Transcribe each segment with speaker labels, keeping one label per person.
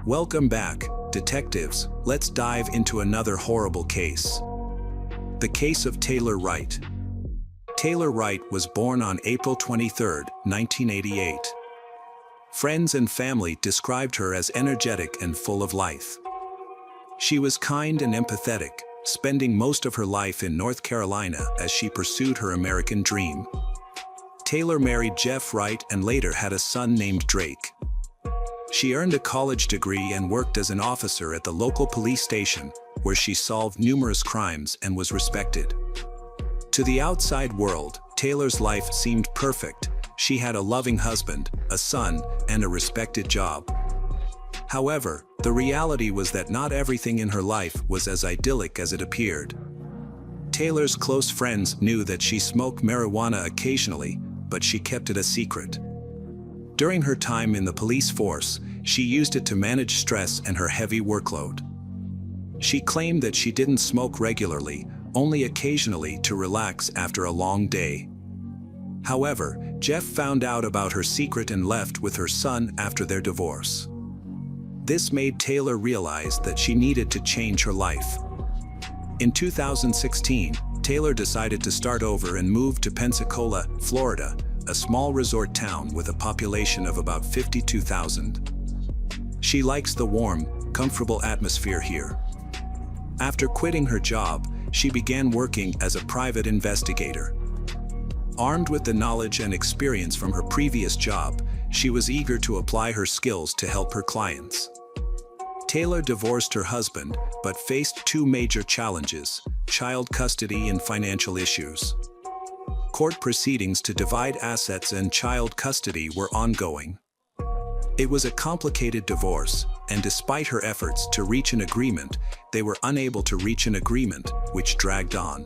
Speaker 1: Welcome back, detectives. Let's dive into another horrible case. The case of Taylor Wright. Taylor Wright was born on April 23, 1988. Friends and family described her as energetic and full of life. She was kind and empathetic, spending most of her life in North Carolina as she pursued her American dream. Taylor married Jeff Wright and later had a son named Drake. She earned a college degree and worked as an officer at the local police station, where she solved numerous crimes and was respected. To the outside world, Taylor's life seemed perfect. She had a loving husband, a son, and a respected job. However, the reality was that not everything in her life was as idyllic as it appeared. Taylor's close friends knew that she smoked marijuana occasionally, but she kept it a secret. During her time in the police force, she used it to manage stress and her heavy workload. She claimed that she didn't smoke regularly, only occasionally to relax after a long day. However, Jeff found out about her secret and left with her son after their divorce. This made Taylor realize that she needed to change her life. In 2016, Taylor decided to start over and moved to Pensacola, Florida, a small resort town with a population of about 52,000. She likes the warm, comfortable atmosphere here. After quitting her job, she began working as a private investigator. Armed with the knowledge and experience from her previous job, she was eager to apply her skills to help her clients. Taylor divorced her husband, but faced two major challenges: child custody and financial issues. Court proceedings to divide assets and child custody were ongoing. It was a complicated divorce, and despite her efforts to reach an agreement, they were unable to reach an agreement, which dragged on.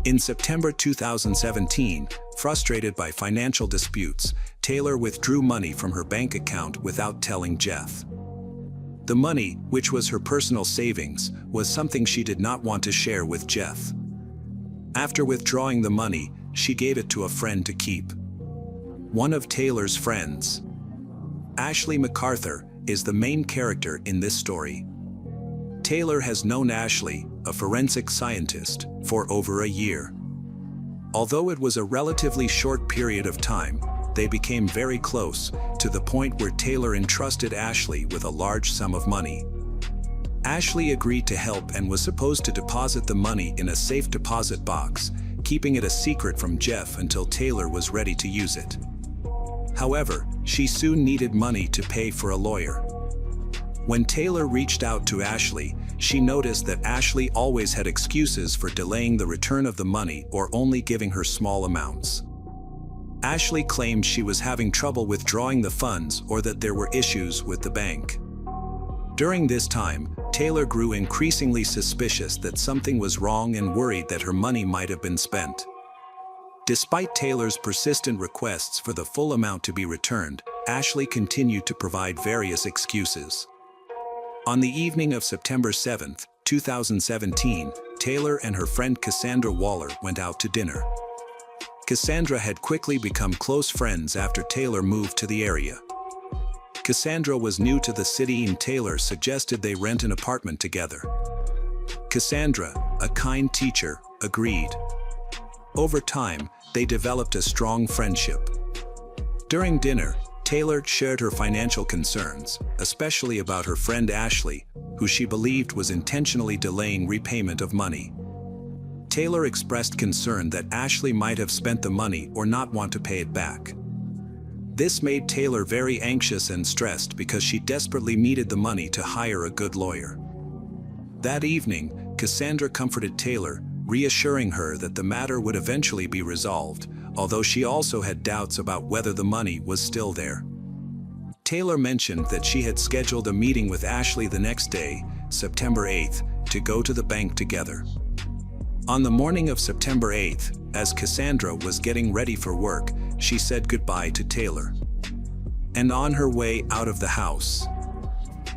Speaker 1: In September 2017, frustrated by financial disputes, Taylor withdrew money from her bank account without telling Jeff. The money, which was her personal savings, was something she did not want to share with Jeff. After withdrawing the money, she gave it to a friend to keep. One of Taylor's friends, Ashley MacArthur, is the main character in this story. Taylor has known Ashley, a forensic scientist, for over a year. Although it was a relatively short period of time, they became very close, to the point where Taylor entrusted Ashley with a large sum of money. Ashley agreed to help and was supposed to deposit the money in a safe deposit box, keeping it a secret from Jeff until Taylor was ready to use it. However, she soon needed money to pay for a lawyer. When Taylor reached out to Ashley, she noticed that Ashley always had excuses for delaying the return of the money or only giving her small amounts. Ashley claimed she was having trouble withdrawing the funds or that there were issues with the bank. During this time, Taylor grew increasingly suspicious that something was wrong and worried that her money might have been spent. Despite Taylor's persistent requests for the full amount to be returned, Ashley continued to provide various excuses. On the evening of September 7, 2017, Taylor and her friend Cassandra Waller went out to dinner. Cassandra had quickly become close friends after Taylor moved to the area. Cassandra was new to the city and Taylor suggested they rent an apartment together. Cassandra, a kind teacher, agreed. Over time, they developed a strong friendship. During dinner, Taylor shared her financial concerns, especially about her friend Ashley, who she believed was intentionally delaying repayment of money. Taylor expressed concern that Ashley might have spent the money or not want to pay it back. This made Taylor very anxious and stressed because she desperately needed the money to hire a good lawyer. That evening, Cassandra comforted Taylor, reassuring her that the matter would eventually be resolved, although she also had doubts about whether the money was still there. Taylor mentioned that she had scheduled a meeting with Ashley the next day, September 8th, to go to the bank together. On the morning of September 8th, as Cassandra was getting ready for work, she said goodbye to Taylor. And on her way out of the house,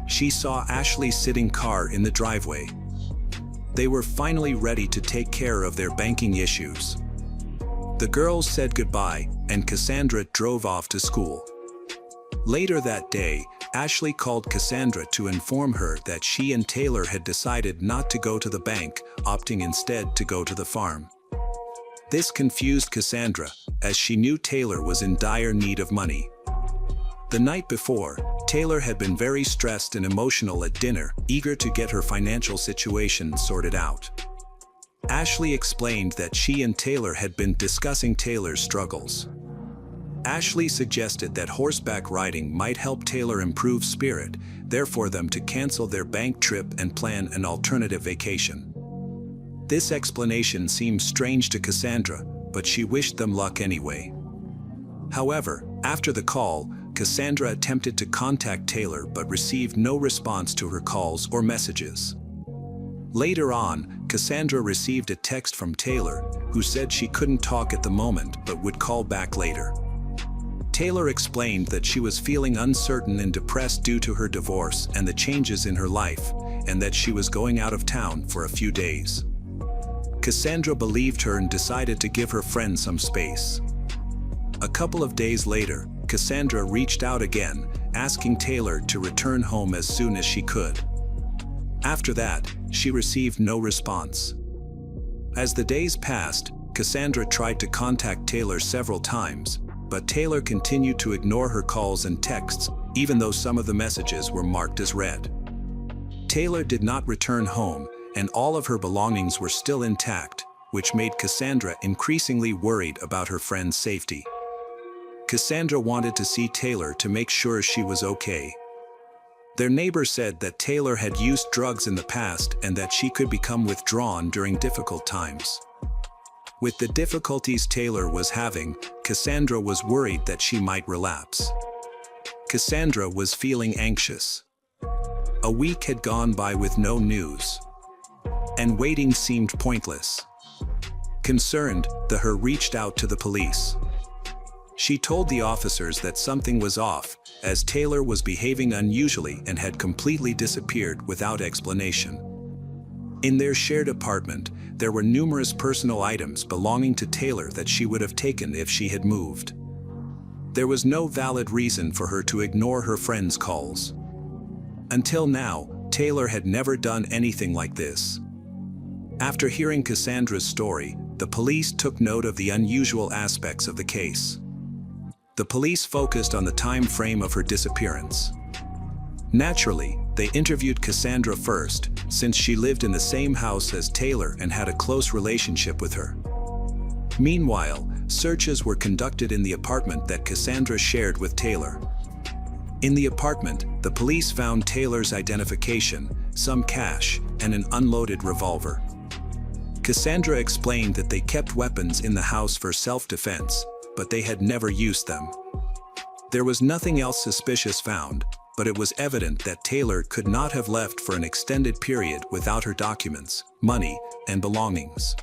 Speaker 1: she saw Ashley's sitting car in the driveway. They were finally ready to take care of their banking issues. The girls said goodbye, and Cassandra drove off to school. Later that day, Ashley called Cassandra to inform her that she and Taylor had decided not to go to the bank, opting instead to go to the farm. This confused Cassandra, as she knew Taylor was in dire need of money. The night before, Taylor had been very stressed and emotional at dinner, eager to get her financial situation sorted out. Ashley explained that she and Taylor had been discussing Taylor's struggles. Ashley suggested that horseback riding might help Taylor improve spirit, therefore them to cancel their bank trip and plan an alternative vacation. This explanation seemed strange to Cassandra, but she wished them luck anyway. However, after the call, Cassandra attempted to contact Taylor but received no response to her calls or messages. Later on, Cassandra received a text from Taylor, who said she couldn't talk at the moment but would call back later. Taylor explained that she was feeling uncertain and depressed due to her divorce and the changes in her life, and that she was going out of town for a few days. Cassandra believed her and decided to give her friend some space. A couple of days later, Cassandra reached out again, asking Taylor to return home as soon as she could. After that, she received no response. As the days passed, Cassandra tried to contact Taylor several times, but Taylor continued to ignore her calls and texts, even though some of the messages were marked as read. Taylor did not return home, and all of her belongings were still intact, which made Cassandra increasingly worried about her friend's safety. Cassandra wanted to see Taylor to make sure she was okay. Their neighbor said that Taylor had used drugs in the past and that she could become withdrawn during difficult times. With the difficulties Taylor was having, Cassandra was worried that she might relapse. Cassandra was feeling anxious. A week had gone by with no news, and waiting seemed pointless. Concerned, her reached out to the police. She told the officers that something was off, as Taylor was behaving unusually and had completely disappeared without explanation. In their shared apartment, there were numerous personal items belonging to Taylor that she would have taken if she had moved. There was no valid reason for her to ignore her friend's calls. Until now, Taylor had never done anything like this. After hearing Cassandra's story, the police took note of the unusual aspects of the case. The police focused on the time frame of her disappearance. Naturally, they interviewed Cassandra first, since she lived in the same house as Taylor and had a close relationship with her. Meanwhile, searches were conducted in the apartment that Cassandra shared with Taylor. In the apartment, the police found Taylor's identification, some cash, and an unloaded revolver. Cassandra explained that they kept weapons in the house for self-defense, but they had never used them. There was nothing else suspicious found, but it was evident that Taylor could not have left for an extended period without her documents, money, and belongings.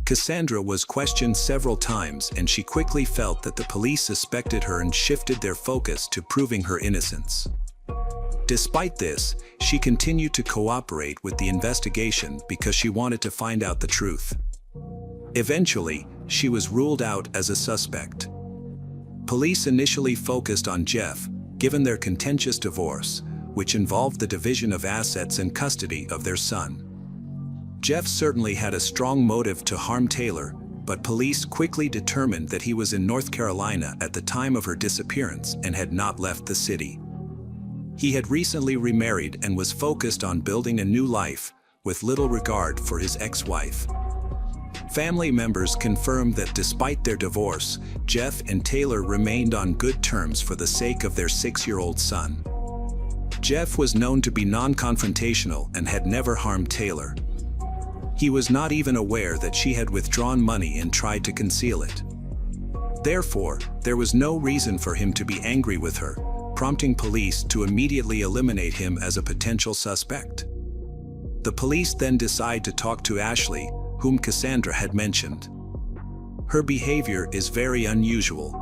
Speaker 1: Cassandra was questioned several times, and she quickly felt that the police suspected her and shifted their focus to proving her innocence. Despite this, she continued to cooperate with the investigation because she wanted to find out the truth. Eventually, she was ruled out as a suspect. Police initially focused on Jeff, given their contentious divorce, which involved the division of assets and custody of their son. Jeff certainly had a strong motive to harm Taylor, but police quickly determined that he was in North Carolina at the time of her disappearance and had not left the city. He had recently remarried and was focused on building a new life, with little regard for his ex-wife. Family members confirmed that despite their divorce, Jeff and Taylor remained on good terms for the sake of their 6-year-old son. Jeff was known to be non-confrontational and had never harmed Taylor. He was not even aware that she had withdrawn money and tried to conceal it. Therefore, there was no reason for him to be angry with her, prompting police to immediately eliminate him as a potential suspect. The police then decide to talk to Ashley, whom Cassandra had mentioned. Her behavior is very unusual.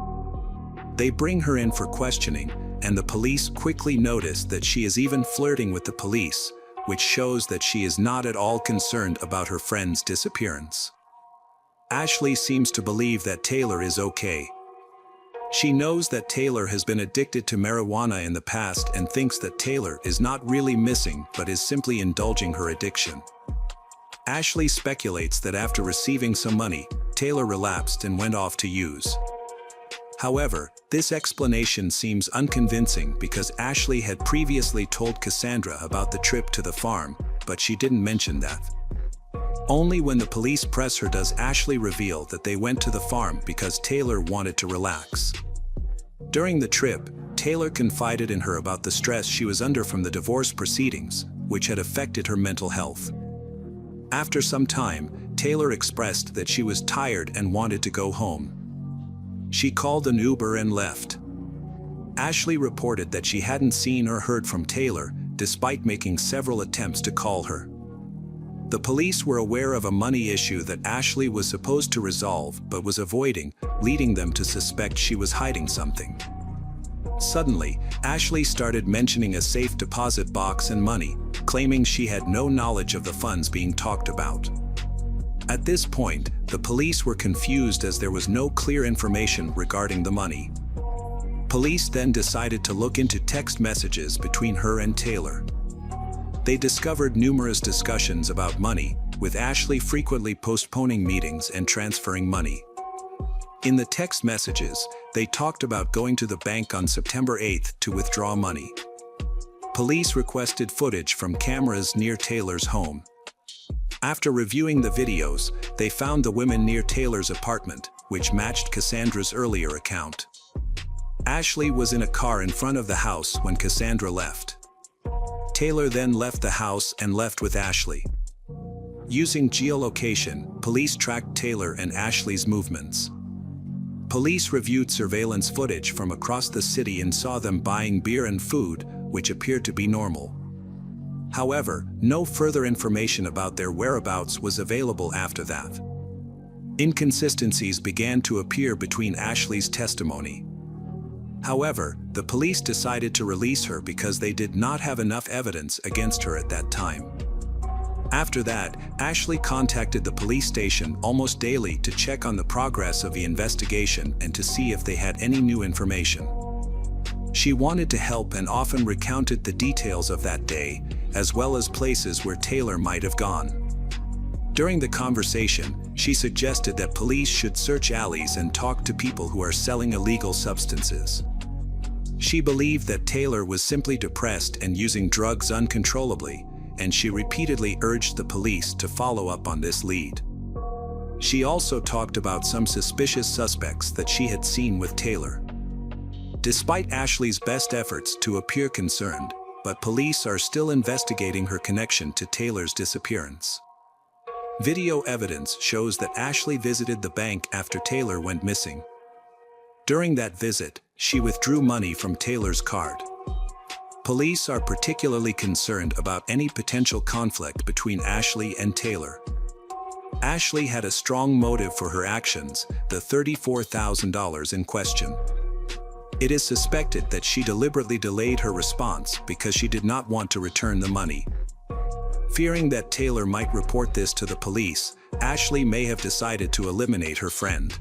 Speaker 1: They bring her in for questioning, and the police quickly notice that she is even flirting with the police, which shows that she is not at all concerned about her friend's disappearance. Ashley seems to believe that Taylor is okay. She knows that Taylor has been addicted to marijuana in the past and thinks that Taylor is not really missing but is simply indulging her addiction. Ashley speculates that after receiving some money, Taylor relapsed and went off to use. However, this explanation seems unconvincing because Ashley had previously told Cassandra about the trip to the farm, but she didn't mention that. Only when the police press her does Ashley reveal that they went to the farm because Taylor wanted to relax. During the trip, Taylor confided in her about the stress she was under from the divorce proceedings, which had affected her mental health. After some time, Taylor expressed that she was tired and wanted to go home. She called an Uber and left. Ashley reported that she hadn't seen or heard from Taylor, despite making several attempts to call her. The police were aware of a money issue that Ashley was supposed to resolve but was avoiding, leading them to suspect she was hiding something. Suddenly, Ashley started mentioning a safe deposit box and money, claiming she had no knowledge of the funds being talked about. At this point, the police were confused as there was no clear information regarding the money. Police then decided to look into text messages between her and Taylor. They discovered numerous discussions about money, with Ashley frequently postponing meetings and transferring money. In the text messages, they talked about going to the bank on September 8th to withdraw money. Police requested footage from cameras near Taylor's home. After reviewing the videos, they found the women near Taylor's apartment, which matched Cassandra's earlier account. Ashley was in a car in front of the house when Cassandra left. Taylor then left the house and left with Ashley. Using geolocation, police tracked Taylor and Ashley's movements. Police reviewed surveillance footage from across the city and saw them buying beer and food, which appeared to be normal. However, no further information about their whereabouts was available after that. Inconsistencies began to appear between Ashley's testimony. However, the police decided to release her because they did not have enough evidence against her at that time. After that, Ashley contacted the police station almost daily to check on the progress of the investigation and to see if they had any new information. She wanted to help and often recounted the details of that day, as well as places where Taylor might have gone. During the conversation, she suggested that police should search alleys and talk to people who are selling illegal substances. She believed that Taylor was simply depressed and using drugs uncontrollably, and she repeatedly urged the police to follow up on this lead. She also talked about some suspicious suspects that she had seen with Taylor. Despite Ashley's best efforts to appear concerned, but police are still investigating her connection to Taylor's disappearance. Video evidence shows that Ashley visited the bank after Taylor went missing. During that visit, she withdrew money from Taylor's card. Police are particularly concerned about any potential conflict between Ashley and Taylor. Ashley had a strong motive for her actions, the $34,000 in question. It is suspected that she deliberately delayed her response because she did not want to return the money. Fearing that Taylor might report this to the police, Ashley may have decided to eliminate her friend.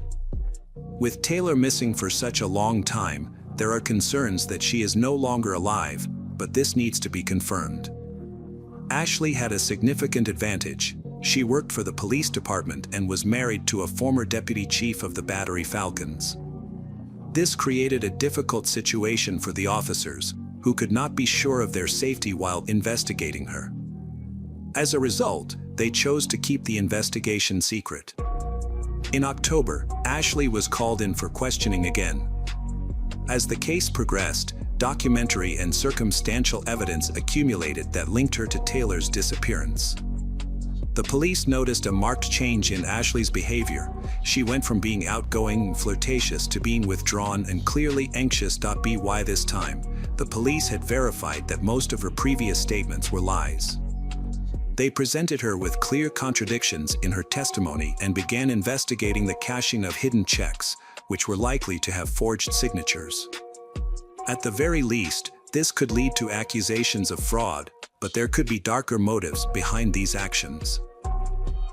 Speaker 1: With Taylor missing for such a long time, there are concerns that she is no longer alive, but this needs to be confirmed. Ashley had a significant advantage. She worked for the police department and was married to a former deputy chief of the Battery Falcons. This created a difficult situation for the officers, who could not be sure of their safety while investigating her. As a result, they chose to keep the investigation secret. In October, Ashley was called in for questioning again. As the case progressed, documentary and circumstantial evidence accumulated that linked her to Taylor's disappearance. The police noticed a marked change in Ashley's behavior. She went from being outgoing and flirtatious to being withdrawn and clearly anxious. By this time, the police had verified that most of her previous statements were lies. They presented her with clear contradictions in her testimony and began investigating the cashing of hidden checks, which were likely to have forged signatures. At the very least, this could lead to accusations of fraud, but there could be darker motives behind these actions.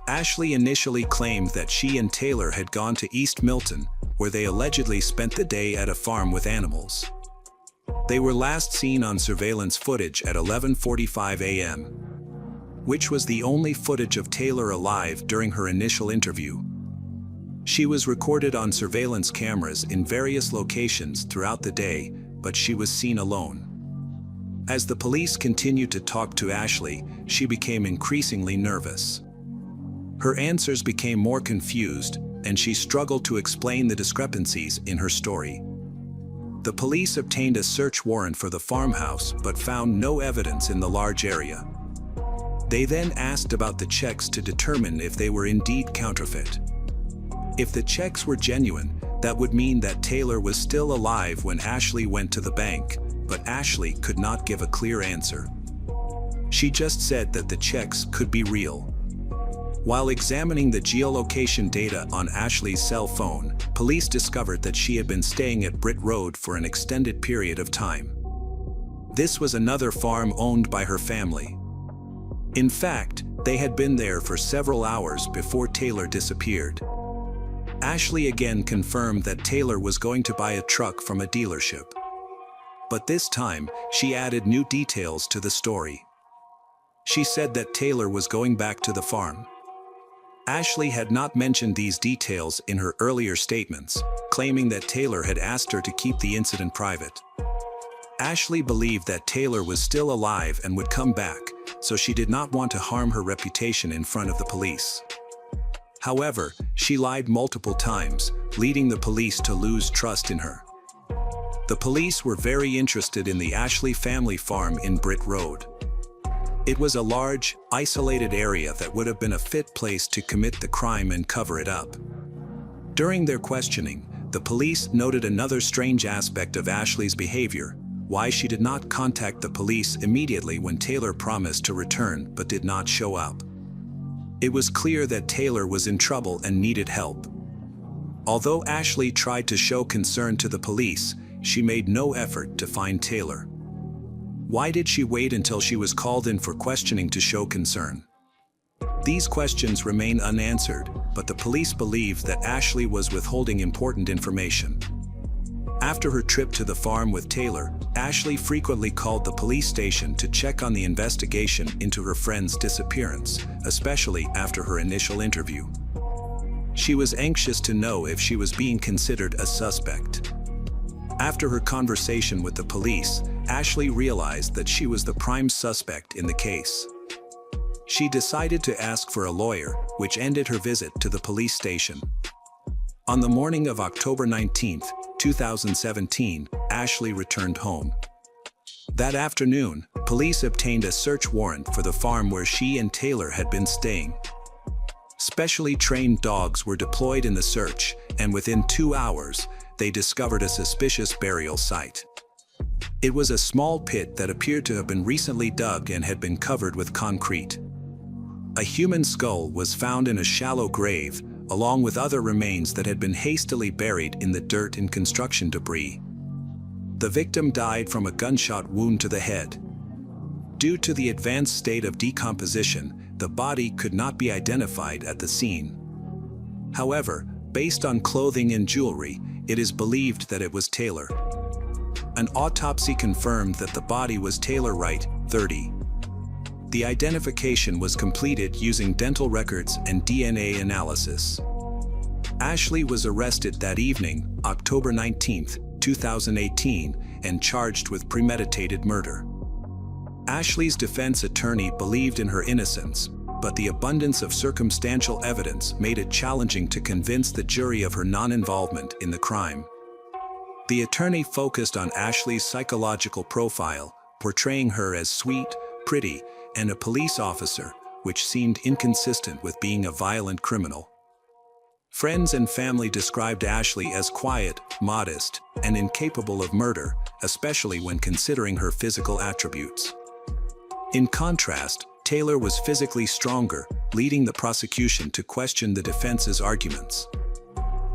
Speaker 1: Ashley initially claimed that she and Taylor had gone to East Milton, where they allegedly spent the day at a farm with animals. They were last seen on surveillance footage at 11:45 a.m., which was the only footage of Taylor alive during her initial interview. She was recorded on surveillance cameras in various locations throughout the day, but she was seen alone. As the police continued to talk to Ashley, she became increasingly nervous. Her answers became more confused, and she struggled to explain the discrepancies in her story. The police obtained a search warrant for the farmhouse but found no evidence in the large area. They then asked about the checks to determine if they were indeed counterfeit. If the checks were genuine, that would mean that Taylor was still alive when Ashley went to the bank, but Ashley could not give a clear answer. She just said that the checks could be real. While examining the geolocation data on Ashley's cell phone, police discovered that she had been staying at Britt Road for an extended period of time. This was another farm owned by her family. In fact, they had been there for several hours before Taylor disappeared. Ashley again confirmed that Taylor was going to buy a truck from a dealership. But this time, she added new details to the story. She said that Taylor was going back to the farm. Ashley had not mentioned these details in her earlier statements, claiming that Taylor had asked her to keep the incident private. Ashley believed that Taylor was still alive and would come back, so she did not want to harm her reputation in front of the police. However, she lied multiple times, leading the police to lose trust in her. The police were very interested in the Ashley family farm in Britt Road. It was a large, isolated area that would have been a fit place to commit the crime and cover it up. During their questioning, the police noted another strange aspect of Ashley's behavior: why she did not contact the police immediately when Taylor promised to return but did not show up. It was clear that Taylor was in trouble and needed help. Although Ashley tried to show concern to the police, she made no effort to find Taylor. Why did she wait until she was called in for questioning to show concern? These questions remain unanswered, but the police believe that Ashley was withholding important information. After her trip to the farm with Taylor, Ashley frequently called the police station to check on the investigation into her friend's disappearance, especially after her initial interview. She was anxious to know if she was being considered a suspect. After her conversation with the police, Ashley realized that she was the prime suspect in the case. She decided to ask for a lawyer, which ended her visit to the police station. On the morning of October 19, 2017, Ashley returned home. That afternoon, police obtained a search warrant for the farm where she and Taylor had been staying. Specially trained dogs were deployed in the search, and within 2 hours, they discovered a suspicious burial site. It was a small pit that appeared to have been recently dug and had been covered with concrete. A human skull was found in a shallow grave, along with other remains that had been hastily buried in the dirt and construction debris. The victim died from a gunshot wound to the head. Due to the advanced state of decomposition, the body could not be identified at the scene. However, based on clothing and jewelry, it is believed that it was Taylor. An autopsy confirmed that the body was Taylor Wright, 30. The identification was completed using dental records and DNA analysis. Ashley was arrested that evening, October 19, 2018, and charged with premeditated murder. Ashley's defense attorney believed in her innocence, but the abundance of circumstantial evidence made it challenging to convince the jury of her non-involvement in the crime. The attorney focused on Ashley's psychological profile, portraying her as sweet, pretty, and a police officer, which seemed inconsistent with being a violent criminal. Friends and family described Ashley as quiet, modest, and incapable of murder, especially when considering her physical attributes. In contrast, Taylor was physically stronger, leading the prosecution to question the defense's arguments.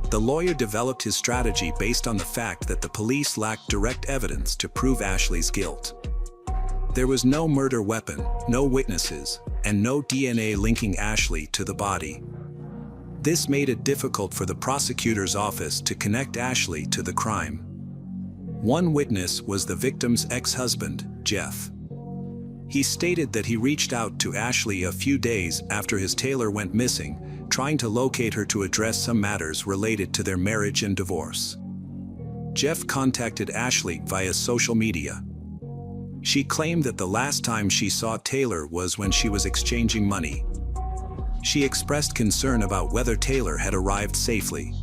Speaker 1: The lawyer developed his strategy based on the fact that the police lacked direct evidence to prove Ashley's guilt. There was no murder weapon, no witnesses, and no DNA linking Ashley to the body. This made it difficult for the prosecutor's office to connect Ashley to the crime. One witness was the victim's ex-husband, Jeff. He stated that he reached out to Ashley a few days after his Taylor went missing, trying to locate her to address some matters related to their marriage and divorce. Jeff contacted Ashley via social media. She claimed that the last time she saw Taylor was when she was exchanging money. She expressed concern about whether Taylor had arrived safely.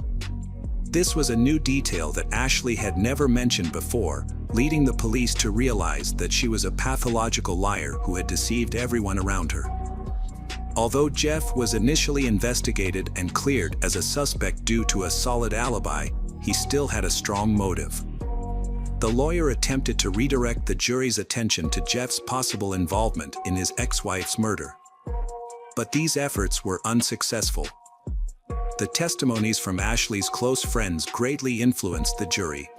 Speaker 1: This was a new detail that Ashley had never mentioned before, leading the police to realize that she was a pathological liar who had deceived everyone around her. Although Jeff was initially investigated and cleared as a suspect due to a solid alibi, he still had a strong motive. The lawyer attempted to redirect the jury's attention to Jeff's possible involvement in his ex-wife's murder. But these efforts were unsuccessful. The testimonies from Ashley's close friends greatly influenced the jury.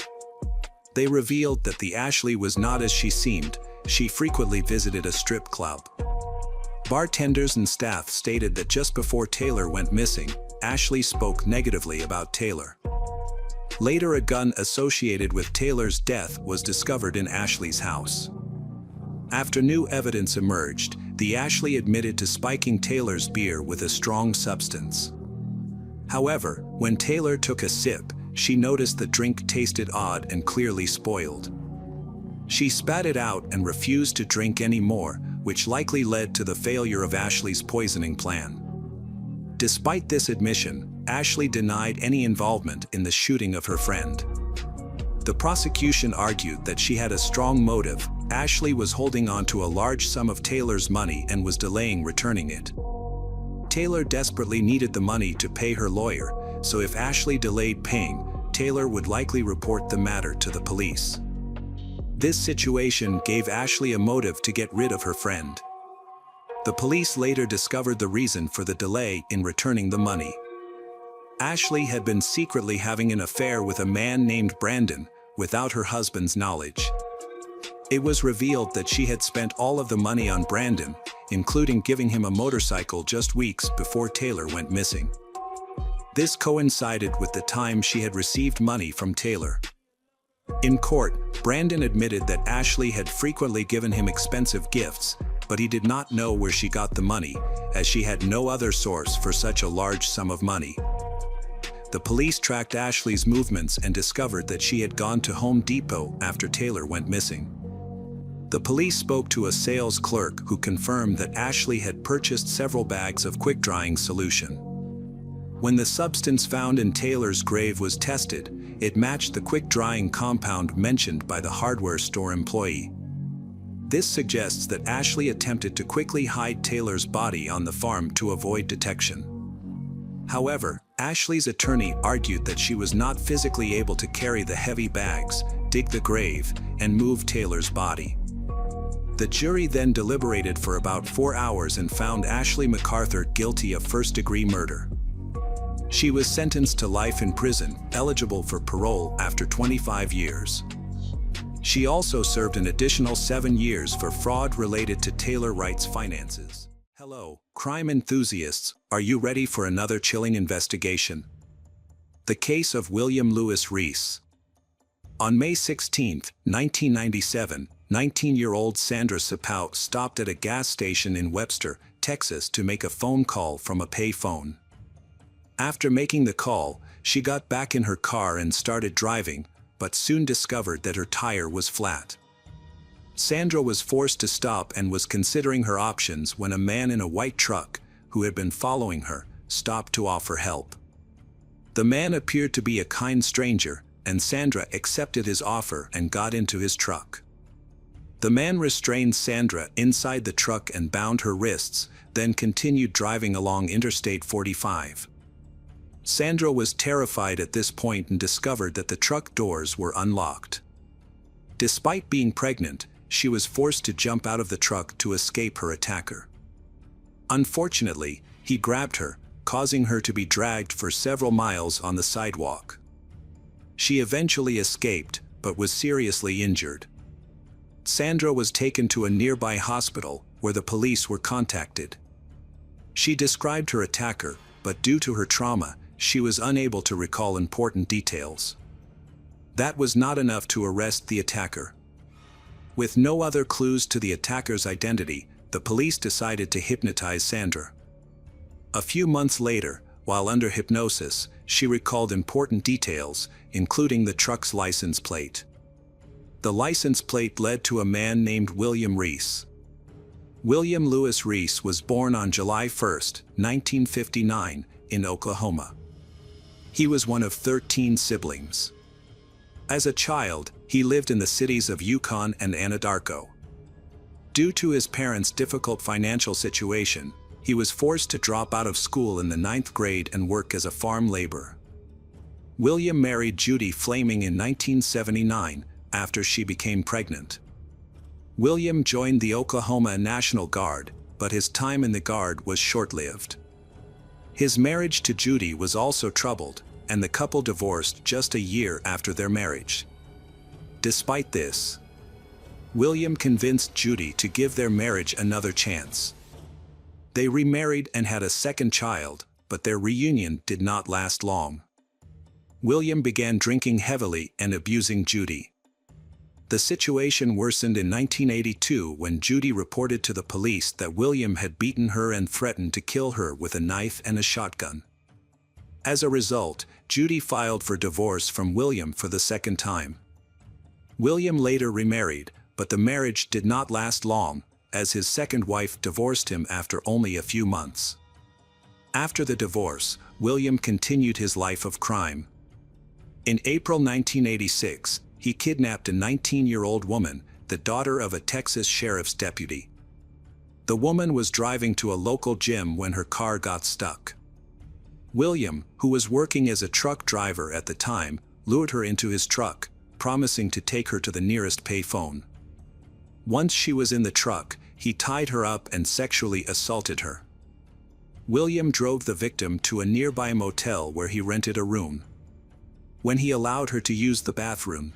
Speaker 1: They revealed that the Ashley was not as she seemed. She frequently visited a strip club. Bartenders and staff stated that just before Taylor went missing, Ashley spoke negatively about Taylor. Later, a gun associated with Taylor's death was discovered in Ashley's house. After new evidence emerged, the Ashley admitted to spiking Taylor's beer with a strong substance. However, when Taylor took a sip, she noticed the drink tasted odd and clearly spoiled. She spat it out and refused to drink any more, which likely led to the failure of Ashley's poisoning plan. Despite this admission, Ashley denied any involvement in the shooting of her friend. The prosecution argued that she had a strong motive. Ashley was holding on to a large sum of Taylor's money and was delaying returning it. Taylor desperately needed the money to pay her lawyer, so if Ashley delayed paying, Taylor would likely report the matter to the police. This situation gave Ashley a motive to get rid of her friend. The police later discovered the reason for the delay in returning the money. Ashley had been secretly having an affair with a man named Brandon, without her husband's knowledge. It was revealed that she had spent all of the money on Brandon, including giving him a motorcycle just weeks before Taylor went missing. This coincided with the time she had received money from Taylor. In court, Brandon admitted that Ashley had frequently given him expensive gifts, but he did not know where she got the money, as she had no other source for such a large sum of money. The police tracked Ashley's movements and discovered that she had gone to Home Depot after Taylor went missing. The police spoke to a sales clerk who confirmed that Ashley had purchased several bags of quick-drying solution. When the substance found in Taylor's grave was tested, it matched the quick-drying compound mentioned by the hardware store employee. This suggests that Ashley attempted to quickly hide Taylor's body on the farm to avoid detection. However, Ashley's attorney argued that she was not physically able to carry the heavy bags, dig the grave, and move Taylor's body. The jury then deliberated for about 4 hours and found Ashley MacArthur guilty of first-degree murder. She was sentenced to life in prison, eligible for parole after 25 years. She also served an additional 7 years for fraud related to Taylor Wright's finances. Hello, crime enthusiasts, are you ready for another chilling investigation? The case of William Lewis Reese. On May 16, 1997, 19-year-old Sandra Sapout stopped at a gas station in Webster, Texas to make a phone call from a pay phone. After making the call, she got back in her car and started driving, but soon discovered that her tire was flat. Sandra was forced to stop and was considering her options when a man in a white truck, who had been following her, stopped to offer help. The man appeared to be a kind stranger, and Sandra accepted his offer and got into his truck. The man restrained Sandra inside the truck and bound her wrists, then continued driving along Interstate 45. Sandra was terrified at this point and discovered that the truck doors were unlocked. Despite being pregnant, she was forced to jump out of the truck to escape her attacker. Unfortunately, he grabbed her, causing her to be dragged for several miles on the sidewalk. She eventually escaped, but was seriously injured. Sandra was taken to a nearby hospital, where the police were contacted. She described her attacker, but due to her trauma, she was unable to recall important details. That was not enough to arrest the attacker. With no other clues to the attacker's identity, the police decided to hypnotize Sandra. A few months later, while under hypnosis, she recalled important details, including the truck's license plate. The license plate led to a man named William Reese. William Lewis Reese was born on July 1, 1959, in Oklahoma. He was one of 13 siblings. As a child, he lived in the cities of Yukon and Anadarko. Due to his parents' difficult financial situation, he was forced to drop out of school in the 9th grade and work as a farm laborer. William married Judy Flaming in 1979 after she became pregnant. William joined the Oklahoma National Guard, but his time in the Guard was short-lived. His marriage to Judy was also troubled, and the couple divorced just a year after their marriage. Despite this, William convinced Judy to give their marriage another chance. They remarried and had a second child, but their reunion did not last long. William began drinking heavily and abusing Judy. The situation worsened in 1982 when Judy reported to the police that William had beaten her and threatened to kill her with a knife and a shotgun. As a result, Judy filed for divorce from William for the second time. William later remarried, but the marriage did not last long, as his second wife divorced him after only a few months. After the divorce, William continued his life of crime. In April 1986, he kidnapped a 19-year-old woman, the daughter of a Texas sheriff's deputy. The woman was driving to a local gym when her car got stuck. William, who was working as a truck driver at the time, lured her into his truck, promising to take her to the nearest payphone. Once she was in the truck, he tied her up and sexually assaulted her. William drove the victim to a nearby motel where he rented a room. When he allowed her to use the bathroom,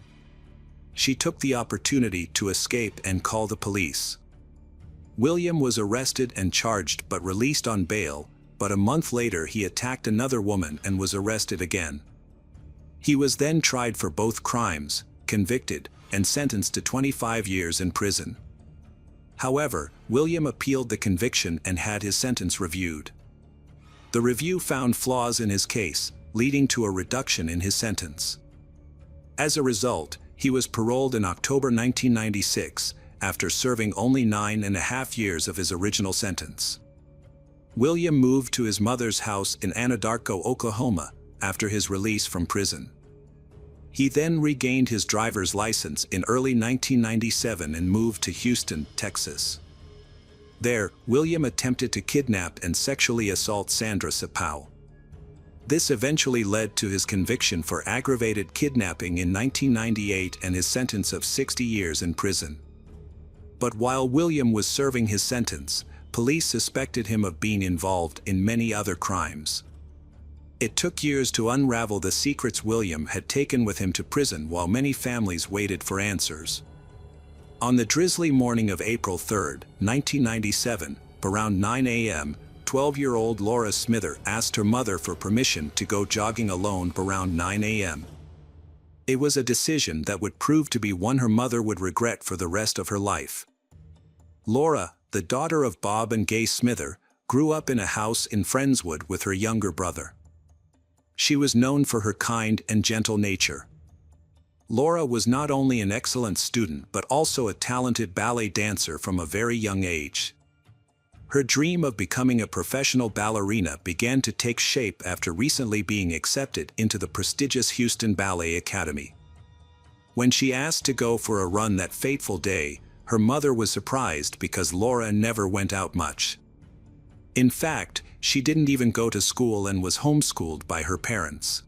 Speaker 1: she took the opportunity to escape and call the police. William was arrested and charged but released on bail, but a month later he attacked another woman and was arrested again. He was then tried for both crimes, convicted, and sentenced to 25 years in prison. However, William appealed the conviction and had his sentence reviewed. The review found flaws in his case, leading to a reduction in his sentence. As a result, he was paroled in October 1996, after serving only 9.5 years of his original sentence. William moved to his mother's house in Anadarko, Oklahoma, after his release from prison. He then regained his driver's license in early 1997 and moved to Houston, Texas. There, William attempted to kidnap and sexually assault Sandra Sapau. This eventually led to his conviction for aggravated kidnapping in 1998 and his sentence of 60 years in prison. But while William was serving his sentence, police suspected him of being involved in many other crimes. It took years to unravel the secrets William had taken with him to prison while many families waited for answers. On the drizzly morning of April 3, 1997, around 9 a.m., 12-year-old Laura Smither asked her mother for permission to go jogging alone around 9 a.m. It was a decision that would prove to be one her mother would regret for the rest of her life. Laura, the daughter of Bob and Gay Smither, grew up in a house in Friendswood with her younger brother. She was known for her kind and gentle nature. Laura was not only an excellent student but also a talented ballet dancer from a very young age. Her dream of becoming a professional ballerina began to take shape after recently being accepted into the prestigious Houston Ballet Academy. When she asked to go for a run that fateful day, her mother was surprised because Laura never went out much. In fact, she didn't even go to school and was homeschooled by her parents.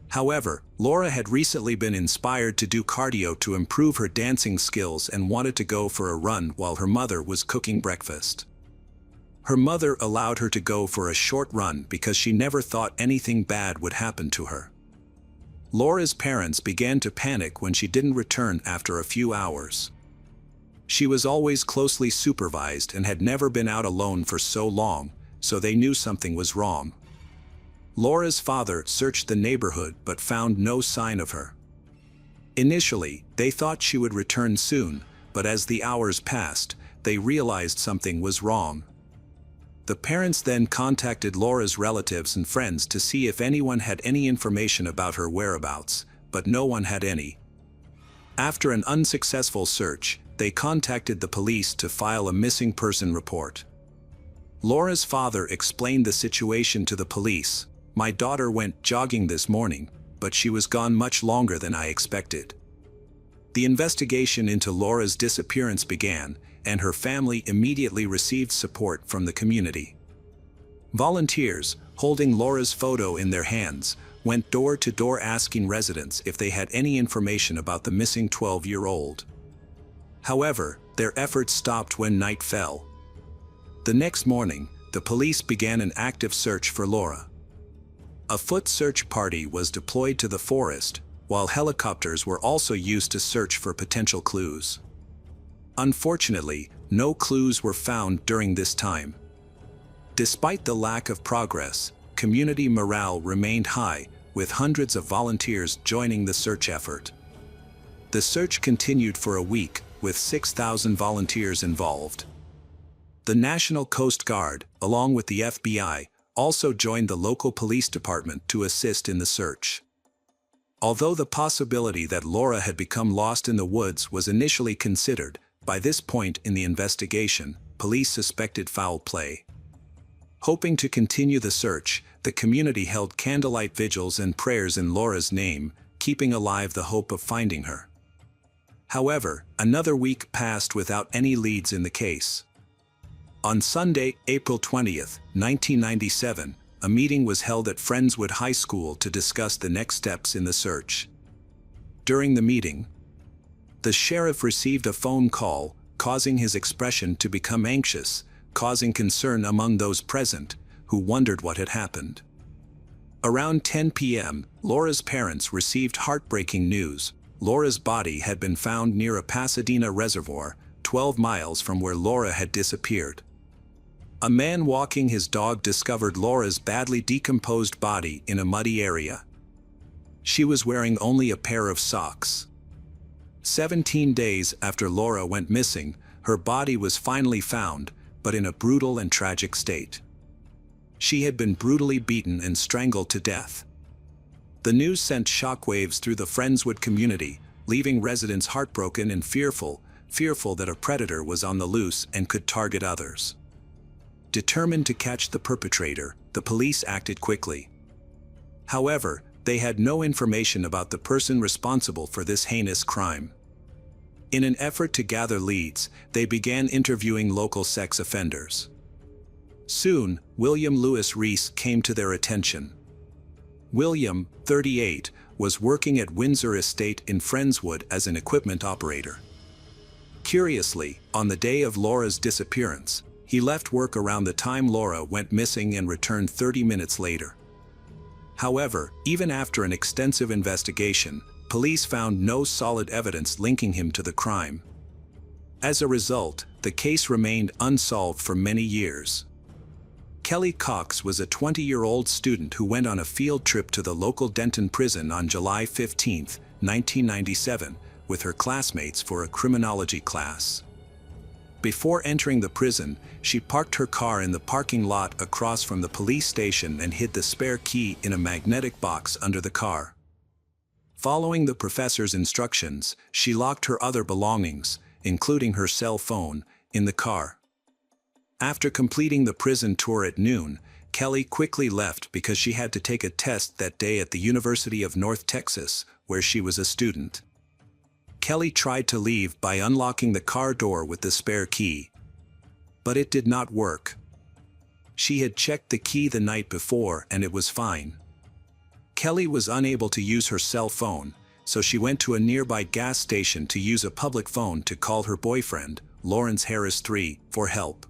Speaker 1: However, Laura had recently been inspired to do cardio to improve her dancing skills and wanted to go for a run while her mother was cooking breakfast. Her mother allowed her to go for a short run because she never thought anything bad would happen to her. Laura's parents began to panic when she didn't return after a few hours. She was always closely supervised and had never been out alone for so long, so they knew something was wrong. Laura's father searched the neighborhood but found no sign of her. Initially, they thought she would return soon, but as the hours passed, they realized something was wrong. The parents then contacted Laura's relatives and friends to see if anyone had any information about her whereabouts, but no one had any. After an unsuccessful search, they contacted the police to file a missing person report. Laura's father explained the situation to the police. "My daughter went jogging this morning, but she was gone much longer than I expected." The investigation into Laura's disappearance began, and her family immediately received support from the community. Volunteers, holding Laura's photo in their hands, went door to door asking residents if they had any information about the missing 12-year-old. However, their efforts stopped when night fell. The next morning, the police began an active search for Laura. A foot search party was deployed to the forest, while helicopters were also used to search for potential clues. Unfortunately, no clues were found during this time. Despite the lack of progress, community morale remained high, with hundreds of volunteers joining the search effort. The search continued for a week, with 6,000 volunteers involved. The National Coast Guard, along with the FBI, also joined the local police department to assist in the search. Although the possibility that Laura had become lost in the woods was initially considered, by this point in the investigation, police suspected foul play. Hoping to continue the search, the community held candlelight vigils and prayers in Laura's name, keeping alive the hope of finding her. However, another week passed without any leads in the case. On Sunday, April 20th, 1997, a meeting was held at Friendswood High School to discuss the next steps in the search. During the meeting, the sheriff received a phone call, causing his expression to become anxious, causing concern among those present, who wondered what had happened. Around 10 p.m., Laura's parents received heartbreaking news. Laura's body had been found near a Pasadena reservoir, 12 miles from where Laura had disappeared. A man walking his dog discovered Laura's badly decomposed body in a muddy area. She was wearing only a pair of socks. 17 days after Laura went missing, her body was finally found, but in a brutal and tragic state. She had been brutally beaten and strangled to death. The news sent shockwaves through the Friendswood community, leaving residents heartbroken and fearful that a predator was on the loose and could target others. Determined to catch the perpetrator, the police acted quickly. However, they had no information about the person responsible for this heinous crime. In an effort to gather leads, they began interviewing local sex offenders. Soon, William Lewis Reese came to their attention. William, 38, was working at Windsor Estate in Friendswood as an equipment operator. Curiously, on the day of Laura's disappearance, he left work around the time Laura went missing and returned 30 minutes later. However, even after an extensive investigation, police found no solid evidence linking him to the crime. As a result, the case remained unsolved for many years. Kelly Cox was a 20-year-old student who went on a field trip to the local Denton prison on July 15, 1997, with her classmates for a criminology class. Before entering the prison, she parked her car in the parking lot across from the police station and hid the spare key in a magnetic box under the car. Following the professor's instructions, she locked her other belongings, including her cell phone, in the car. After completing the prison tour at noon, Kelly quickly left because she had to take a test that day at the University of North Texas, where she was a student. Kelly tried to leave by unlocking the car door with the spare key. But it did not work. She had checked the key the night before and it was fine. Kelly was unable to use her cell phone, so she went to a nearby gas station to use a public phone to call her boyfriend, Lawrence Harris III, for help.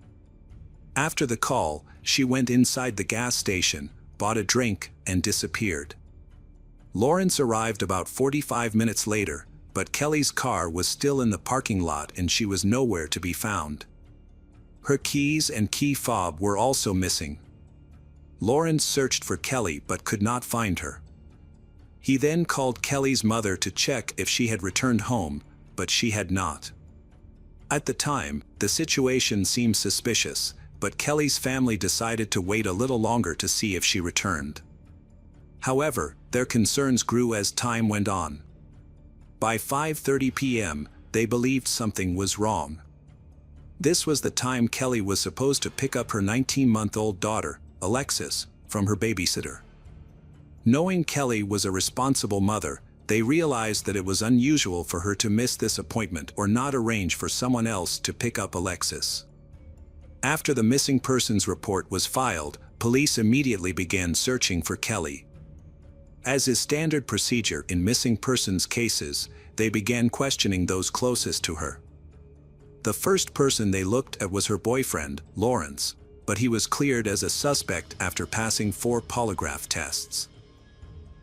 Speaker 1: After the call, she went inside the gas station, bought a drink, and disappeared. Lawrence arrived about 45 minutes later, but Kelly's car was still in the parking lot and she was nowhere to be found. Her keys and key fob were also missing. Lawrence searched for Kelly but could not find her. He then called Kelly's mother to check if she had returned home, but she had not. At the time, the situation seemed suspicious, but Kelly's family decided to wait a little longer to see if she returned. However, their concerns grew as time went on. By 5:30 p.m., they believed something was wrong. This was the time Kelly was supposed to pick up her 19-month-old daughter, Alexis, from her babysitter. Knowing Kelly was a responsible mother, they realized that it was unusual for her to miss this appointment or not arrange for someone else to pick up Alexis. After the missing persons report was filed, police immediately began searching for Kelly. As is standard procedure in missing persons cases, they began questioning those closest to her. The first person they looked at was her boyfriend, Lawrence, but he was cleared as a suspect after passing 4 polygraph tests.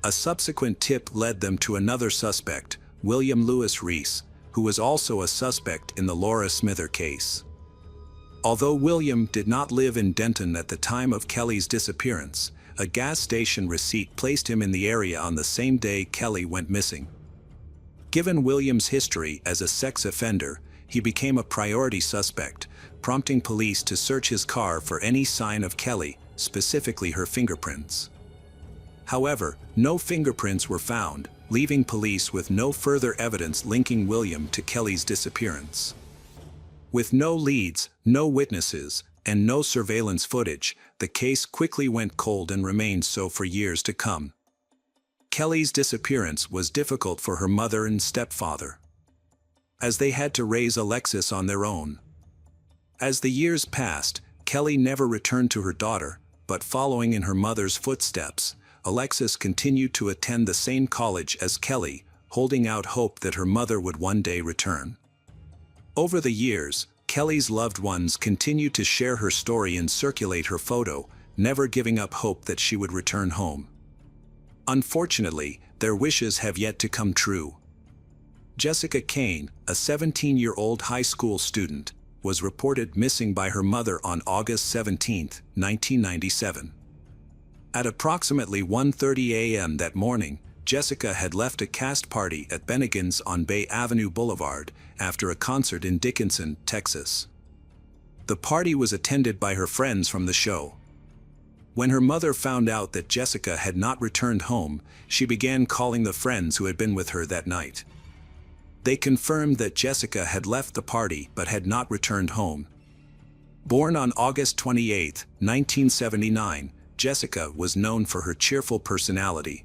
Speaker 1: A subsequent tip led them to another suspect, William Lewis Reese, who was also a suspect in the Laura Smither case. Although William did not live in Denton at the time of Kelly's disappearance, a gas station receipt placed him in the area on the same day Kelly went missing. Given William's history as a sex offender, he became a priority suspect, prompting police to search his car for any sign of Kelly, specifically her fingerprints. However, no fingerprints were found, leaving police with no further evidence linking William to Kelly's disappearance. With no leads, no witnesses, and no surveillance footage, the case quickly went cold and remained so for years to come. Kelly's disappearance was difficult for her mother and stepfather, as they had to raise Alexis on their own. As the years passed, Kelly never returned to her daughter, but following in her mother's footsteps, Alexis continued to attend the same college as Kelly, holding out hope that her mother would one day return. Over the years, Kelly's loved ones continued to share her story and circulate her photo, never giving up hope that she would return home. Unfortunately, their wishes have yet to come true. Jessica Kane, a 17-year-old high school student, was reported missing by her mother on August 17, 1997. At approximately 1:30 a.m. that morning, Jessica had left a cast party at Bennigan's on Bay Avenue Boulevard after a concert in Dickinson, Texas. The party was attended by her friends from the show. When her mother found out that Jessica had not returned home, she began calling the friends who had been with her that night. They confirmed that Jessica had left the party but had not returned home. Born on August 28, 1979, Jessica was known for her cheerful personality,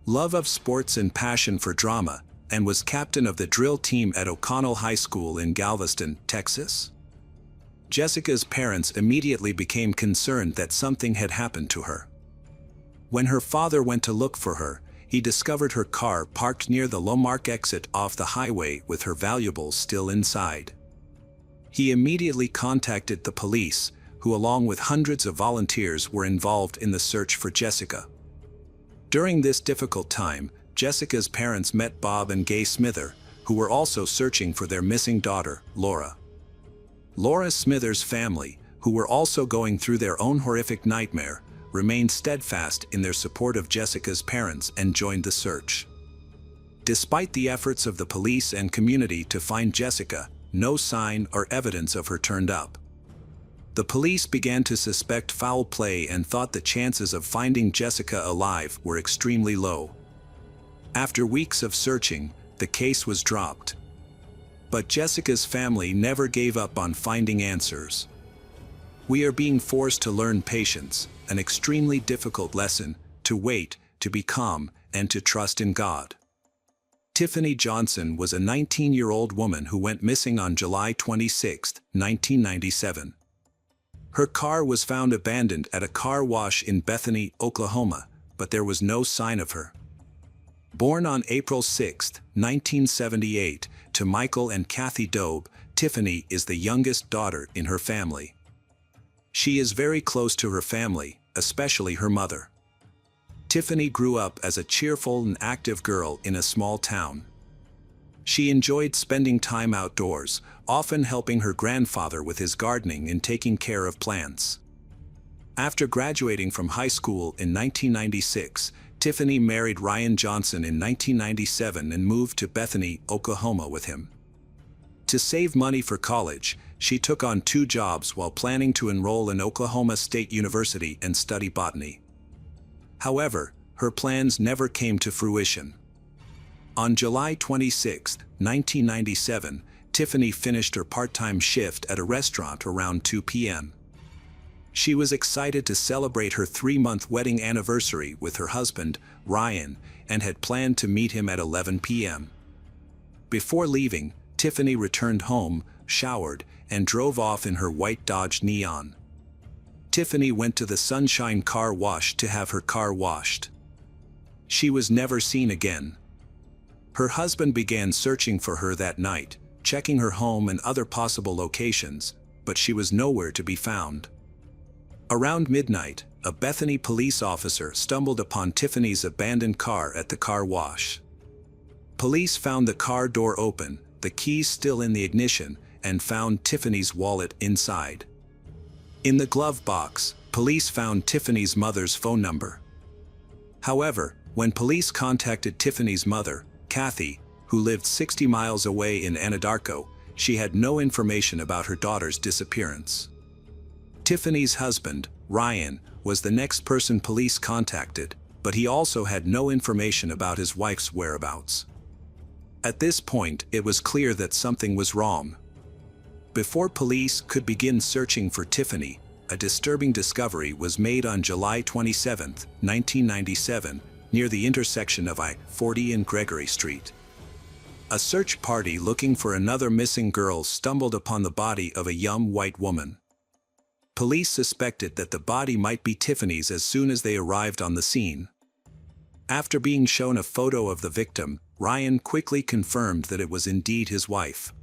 Speaker 1: love of sports and passion for drama, and was captain of the drill team at O'Connell High School in Galveston, Texas. Jessica's parents immediately became concerned that something had happened to her. When her father went to look for her, he discovered her car parked near the Lomark exit off the highway with her valuables still inside. He immediately contacted the police, who along with hundreds of volunteers were involved in the search for Jessica. During this difficult time, Jessica's parents met Bob and Gay Smither, who were also searching for their missing daughter, Laura. Laura Smither's family, who were also going through their own horrific nightmare, remained steadfast in their support of Jessica's parents and joined the search. Despite the efforts of the police and community to find Jessica, no sign or evidence of her turned up. The police began to suspect foul play and thought the chances of finding Jessica alive were extremely low. After weeks of searching, the case was dropped. But Jessica's family never gave up on finding answers. We are being forced to learn patience, an extremely difficult lesson, to wait, to be calm, and to trust in God. Tiffany Johnson was a 19-year-old woman who went missing on July 26, 1997. Her car was found abandoned at a car wash in Bethany, Oklahoma, but there was no sign of her. Born on April 6, 1978, to Michael and Kathy Dobe, Tiffany is the youngest daughter in her family. She is very close to her family, especially her mother. Tiffany grew up as a cheerful and active girl in a small town. She enjoyed spending time outdoors, often helping her grandfather with his gardening and taking care of plants. After graduating from high school in 1996, Tiffany married Ryan Johnson in 1997 and moved to Bethany, Oklahoma with him. To save money for college, she took on 2 jobs while planning to enroll in Oklahoma State University and study botany. However, her plans never came to fruition. On July 26, 1997, Tiffany finished her part-time shift at a restaurant around 2 p.m. She was excited to celebrate her 3-month wedding anniversary with her husband, Ryan, and had planned to meet him at 11 p.m. Before leaving, Tiffany returned home, showered, and drove off in her white Dodge Neon. Tiffany went to the Sunshine Car Wash to have her car washed. She was never seen again. Her husband began searching for her that night, checking her home and other possible locations, but she was nowhere to be found. Around midnight, a Bethany police officer stumbled upon Tiffany's abandoned car at the car wash. Police found the car door open, the keys still in the ignition, and found Tiffany's wallet inside. In the glove box, police found Tiffany's mother's phone number. However, when police contacted Tiffany's mother, Kathy, who lived 60 miles away in Anadarko, she had no information about her daughter's disappearance. Tiffany's husband, Ryan, was the next person police contacted, but he also had no information about his wife's whereabouts. At this point, it was clear that something was wrong. Before police could begin searching for Tiffany, a disturbing discovery was made on July 27, 1997, near the intersection of I-40 and Gregory Street. A search party looking for another missing girl stumbled upon the body of a young white woman. Police suspected that the body might be Tiffany's as soon as they arrived on the scene. After being shown a photo of the victim, Ryan quickly confirmed that it was indeed his wife.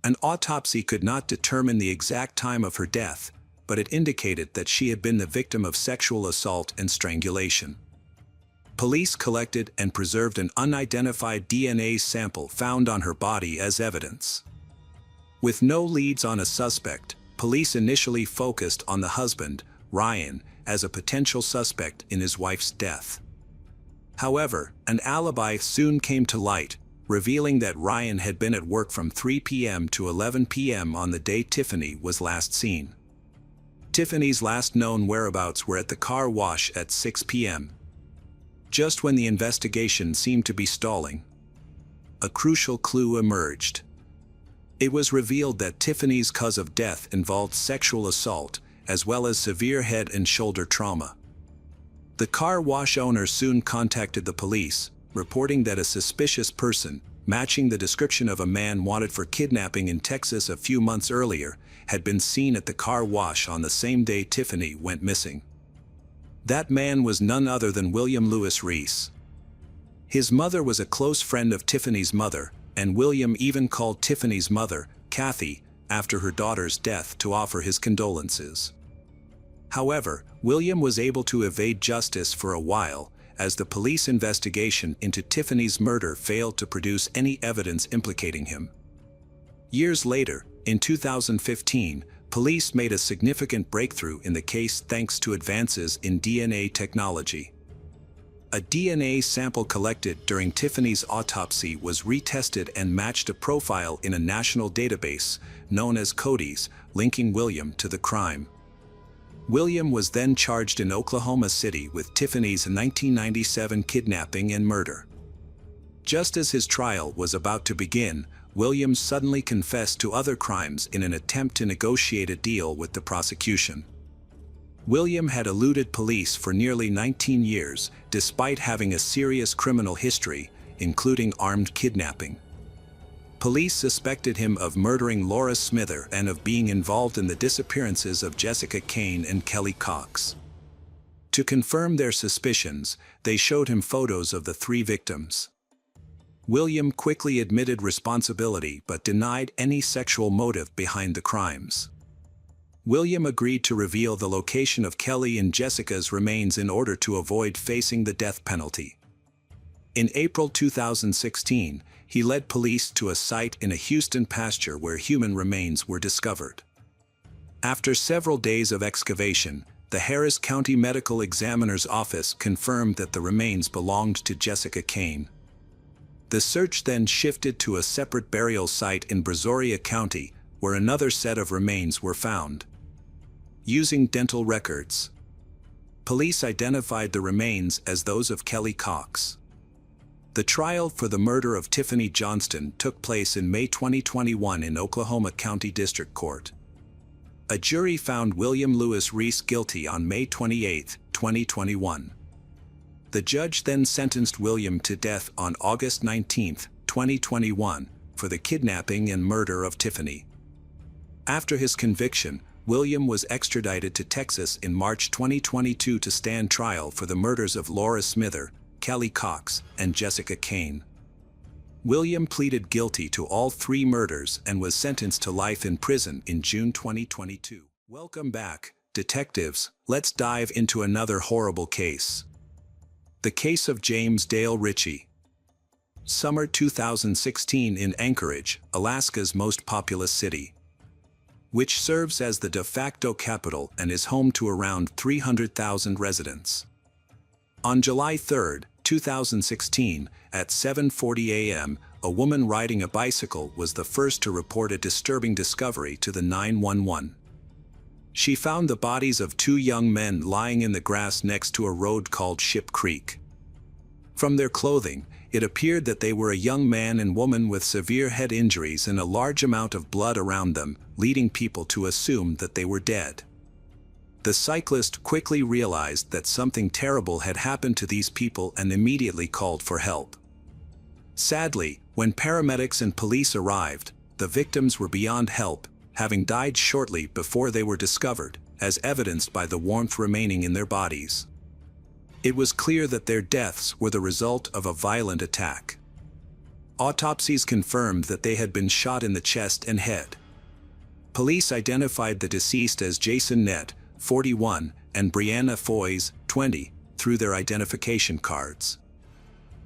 Speaker 1: An autopsy could not determine the exact time of her death, but it indicated that she had been the victim of sexual assault and strangulation. Police collected and preserved an unidentified DNA sample found on her body as evidence. With no leads on a suspect, police initially focused on the husband, Ryan, as a potential suspect in his wife's death. However, an alibi soon came to light, revealing that Ryan had been at work from 3 p.m. to 11 p.m. on the day Tiffany was last seen. Tiffany's last known whereabouts were at the car wash at 6 p.m. Just when the investigation seemed to be stalling, a crucial clue emerged. It was revealed that Tiffany's cause of death involved sexual assault, as well as severe head and shoulder trauma. The car wash owner soon contacted the police, reporting that a suspicious person, matching the description of a man wanted for kidnapping in Texas a few months earlier, had been seen at the car wash on the same day Tiffany went missing. That man was none other than William Lewis Reese. His mother was a close friend of Tiffany's mother, and William even called Tiffany's mother, Kathy, after her daughter's death to offer his condolences. However, William was able to evade justice for a while, as the police investigation into Tiffany's murder failed to produce any evidence implicating him. Years later, in 2015, police made a significant breakthrough in the case thanks to advances in DNA technology. A DNA sample collected during Tiffany's autopsy was retested and matched a profile in a national database, known as CODIS, linking William to the crime. William was then charged in Oklahoma City with Tiffany's 1997 kidnapping and murder. Just as his trial was about to begin, William suddenly confessed to other crimes in an attempt to negotiate a deal with the prosecution. William had eluded police for nearly 19 years, despite having a serious criminal history, including armed kidnapping. Police suspected him of murdering Laura Smither and of being involved in the disappearances of Jessica Kane and Kelly Cox. To confirm their suspicions, they showed him photos of the 3 victims. William quickly admitted responsibility but denied any sexual motive behind the crimes. William agreed to reveal the location of Kelly and Jessica's remains in order to avoid facing the death penalty. In April 2016, he led police to a site in a Houston pasture where human remains were discovered. After several days of excavation, the Harris County Medical Examiner's Office confirmed that the remains belonged to Jessica Cain. The search then shifted to a separate burial site in Brazoria County, where another set of remains were found. Using dental records, police identified the remains as those of Kelly Cox. The trial for the murder of Tiffany Johnston took place in May 2021 in Oklahoma County District Court. A jury found William Lewis Reese guilty on May 28, 2021. The judge then sentenced William to death on August 19, 2021, for the kidnapping and murder of Tiffany. After his conviction, William was extradited to Texas in March 2022 to stand trial for the murders of Laura Smither, Kelly Cox, and Jessica Cain. William pleaded guilty to all 3 murders and was sentenced to life in prison in June 2022. Welcome back, detectives. Let's dive into another horrible case. The case of James Dale Ritchie. Summer 2016 in Anchorage, Alaska's most populous city, which serves as the de facto capital and is home to around 300,000 residents. On July 3, 2016, at 7:40 a.m., a woman riding a bicycle was the first to report a disturbing discovery to the 911. She found the bodies of 2 young men lying in the grass next to a road called Ship Creek. From their clothing, it appeared that they were a young man and woman with severe head injuries and a large amount of blood around them, leading people to assume that they were dead. The cyclist quickly realized that something terrible had happened to these people and immediately called for help. Sadly, when paramedics and police arrived, the victims were beyond help, having died shortly before they were discovered, as evidenced by the warmth remaining in their bodies. It was clear that their deaths were the result of a violent attack. Autopsies confirmed that they had been shot in the chest and head. Police identified the deceased as Jason Nett, 41, and Brianna Foys, 20, through their identification cards.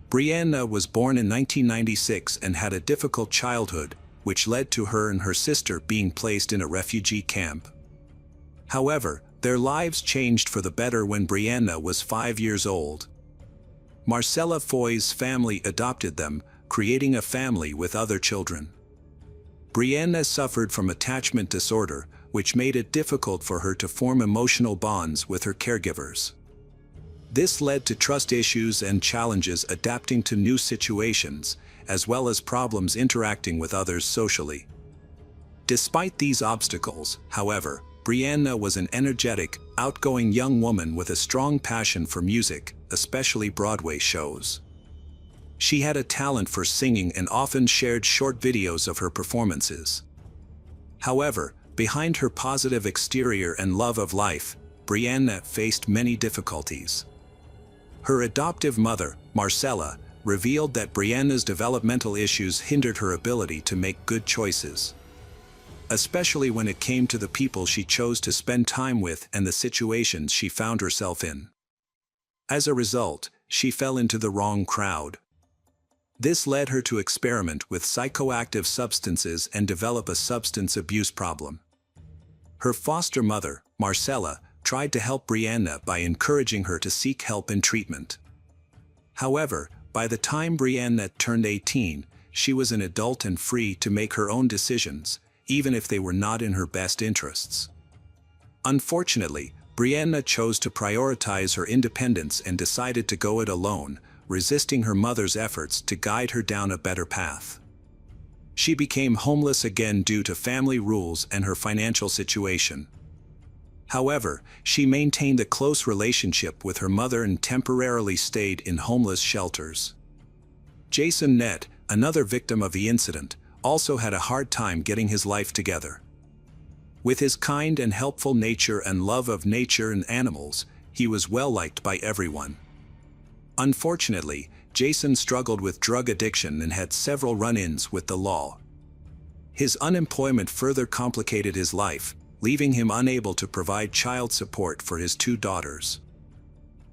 Speaker 1: Brianna was born in 1996 and had a difficult childhood, which led to her and her sister being placed in a refugee camp. However, their lives changed for the better when Brianna was 5 years old. Marcella Foy's family adopted them, creating a family with other children. Brianna suffered from attachment disorder, which made it difficult for her to form emotional bonds with her caregivers. This led to trust issues and challenges adapting to new situations, as well as problems interacting with others socially. Despite these obstacles, however, Brianna was an energetic, outgoing young woman with a strong passion for music, especially Broadway shows. She had a talent for singing and often shared short videos of her performances. However, behind her positive exterior and love of life, Brianna faced many difficulties. Her adoptive mother, Marcella, revealed that Brianna's developmental issues hindered her ability to make good choices, especially when it came to the people she chose to spend time with and the situations she found herself in. As a result, she fell into the wrong crowd. This led her to experiment with psychoactive substances and develop a substance abuse problem. Her foster mother, Marcella, tried to help Brianna by encouraging her to seek help and treatment. However, by the time Brianna turned 18, she was an adult and free to make her own decisions, even if they were not in her best interests. Unfortunately, Brianna chose to prioritize her independence and decided to go it alone, resisting her mother's efforts to guide her down a better path. She became homeless again due to family rules and her financial situation. However, she maintained a close relationship with her mother and temporarily stayed in homeless shelters. Jason Nett, another victim of the incident, also had a hard time getting his life together. With his kind and helpful nature and love of nature and animals, he was well liked by everyone. Unfortunately, Jason struggled with drug addiction and had several run-ins with the law. His unemployment further complicated his life, leaving him unable to provide child support for his 2 daughters.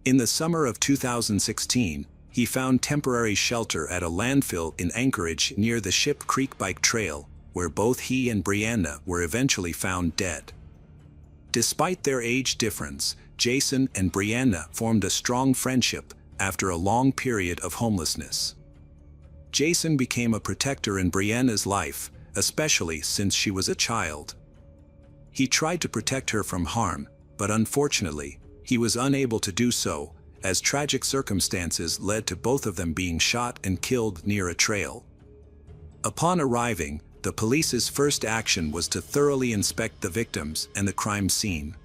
Speaker 1: In the summer of 2016, he found temporary shelter at a landfill in Anchorage near the Ship Creek Bike Trail, where both he and Brianna were eventually found dead. Despite their age difference, Jason and Brianna formed a strong friendship after a long period of homelessness. Jason became a protector in Brianna's life, especially since she was a child. He tried to protect her from harm, but unfortunately, he was unable to do so, as tragic circumstances led to both of them being shot and killed near a trail. Upon arriving, the police's first action was to thoroughly inspect the victims and the crime scene.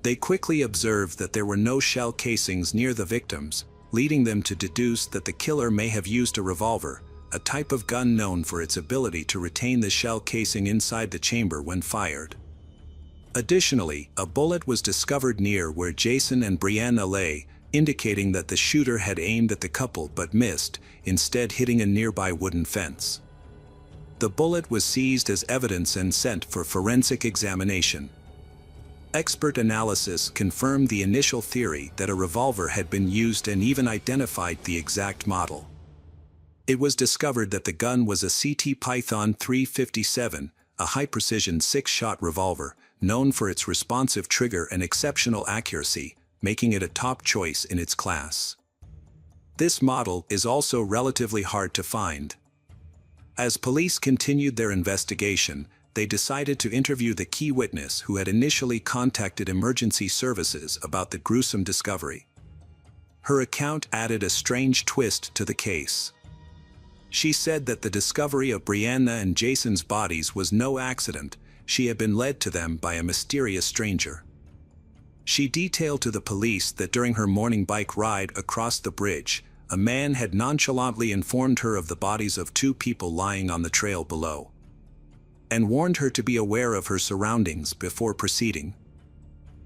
Speaker 1: They quickly observed that there were no shell casings near the victims, leading them to deduce that the killer may have used a revolver, a type of gun known for its ability to retain the shell casing inside the chamber when fired. Additionally, a bullet was discovered near where Jason and Brianna lay, indicating that the shooter had aimed at the couple but missed, instead hitting a nearby wooden fence. The bullet was seized as evidence and sent for forensic examination. Expert analysis confirmed the initial theory that a revolver had been used and even identified the exact model. It was discovered that the gun was a CT Python 357, a high-precision 6-shot revolver, known for its responsive trigger and exceptional accuracy, making it a top choice in its class. This model is also relatively hard to find. As police continued their investigation, they decided to interview the key witness who had initially contacted emergency services about the gruesome discovery. Her account added a strange twist to the case. She said that the discovery of Brianna and Jason's bodies was no accident. She had been led to them by a mysterious stranger. She detailed to the police that during her morning bike ride across the bridge, a man had nonchalantly informed her of the bodies of 2 people lying on the trail below, and warned her to be aware of her surroundings before proceeding.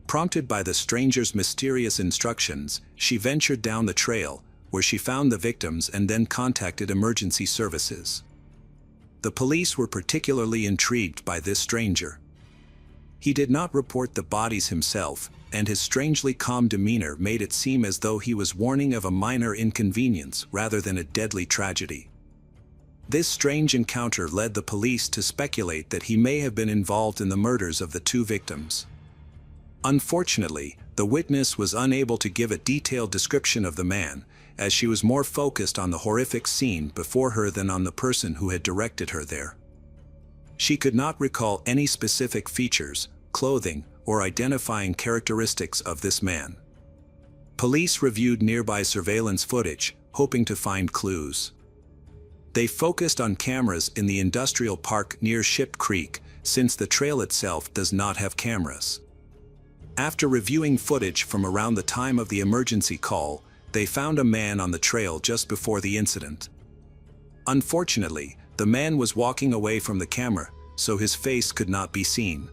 Speaker 1: Prompted by the stranger's mysterious instructions, she ventured down the trail, where she found the victims and then contacted emergency services. The police were particularly intrigued by this stranger. He did not report the bodies himself, and his strangely calm demeanor made it seem as though he was warning of a minor inconvenience rather than a deadly tragedy. This strange encounter led the police to speculate that he may have been involved in the murders of the 2 victims. Unfortunately, the witness was unable to give a detailed description of the man, as she was more focused on the horrific scene before her than on the person who had directed her there. She could not recall any specific features, clothing, or identifying characteristics of this man. Police reviewed nearby surveillance footage, hoping to find clues. They focused on cameras in the industrial park near Ship Creek, since the trail itself does not have cameras. After reviewing footage from around the time of the emergency call, they found a man on the trail just before the incident. Unfortunately, the man was walking away from the camera, so his face could not be seen.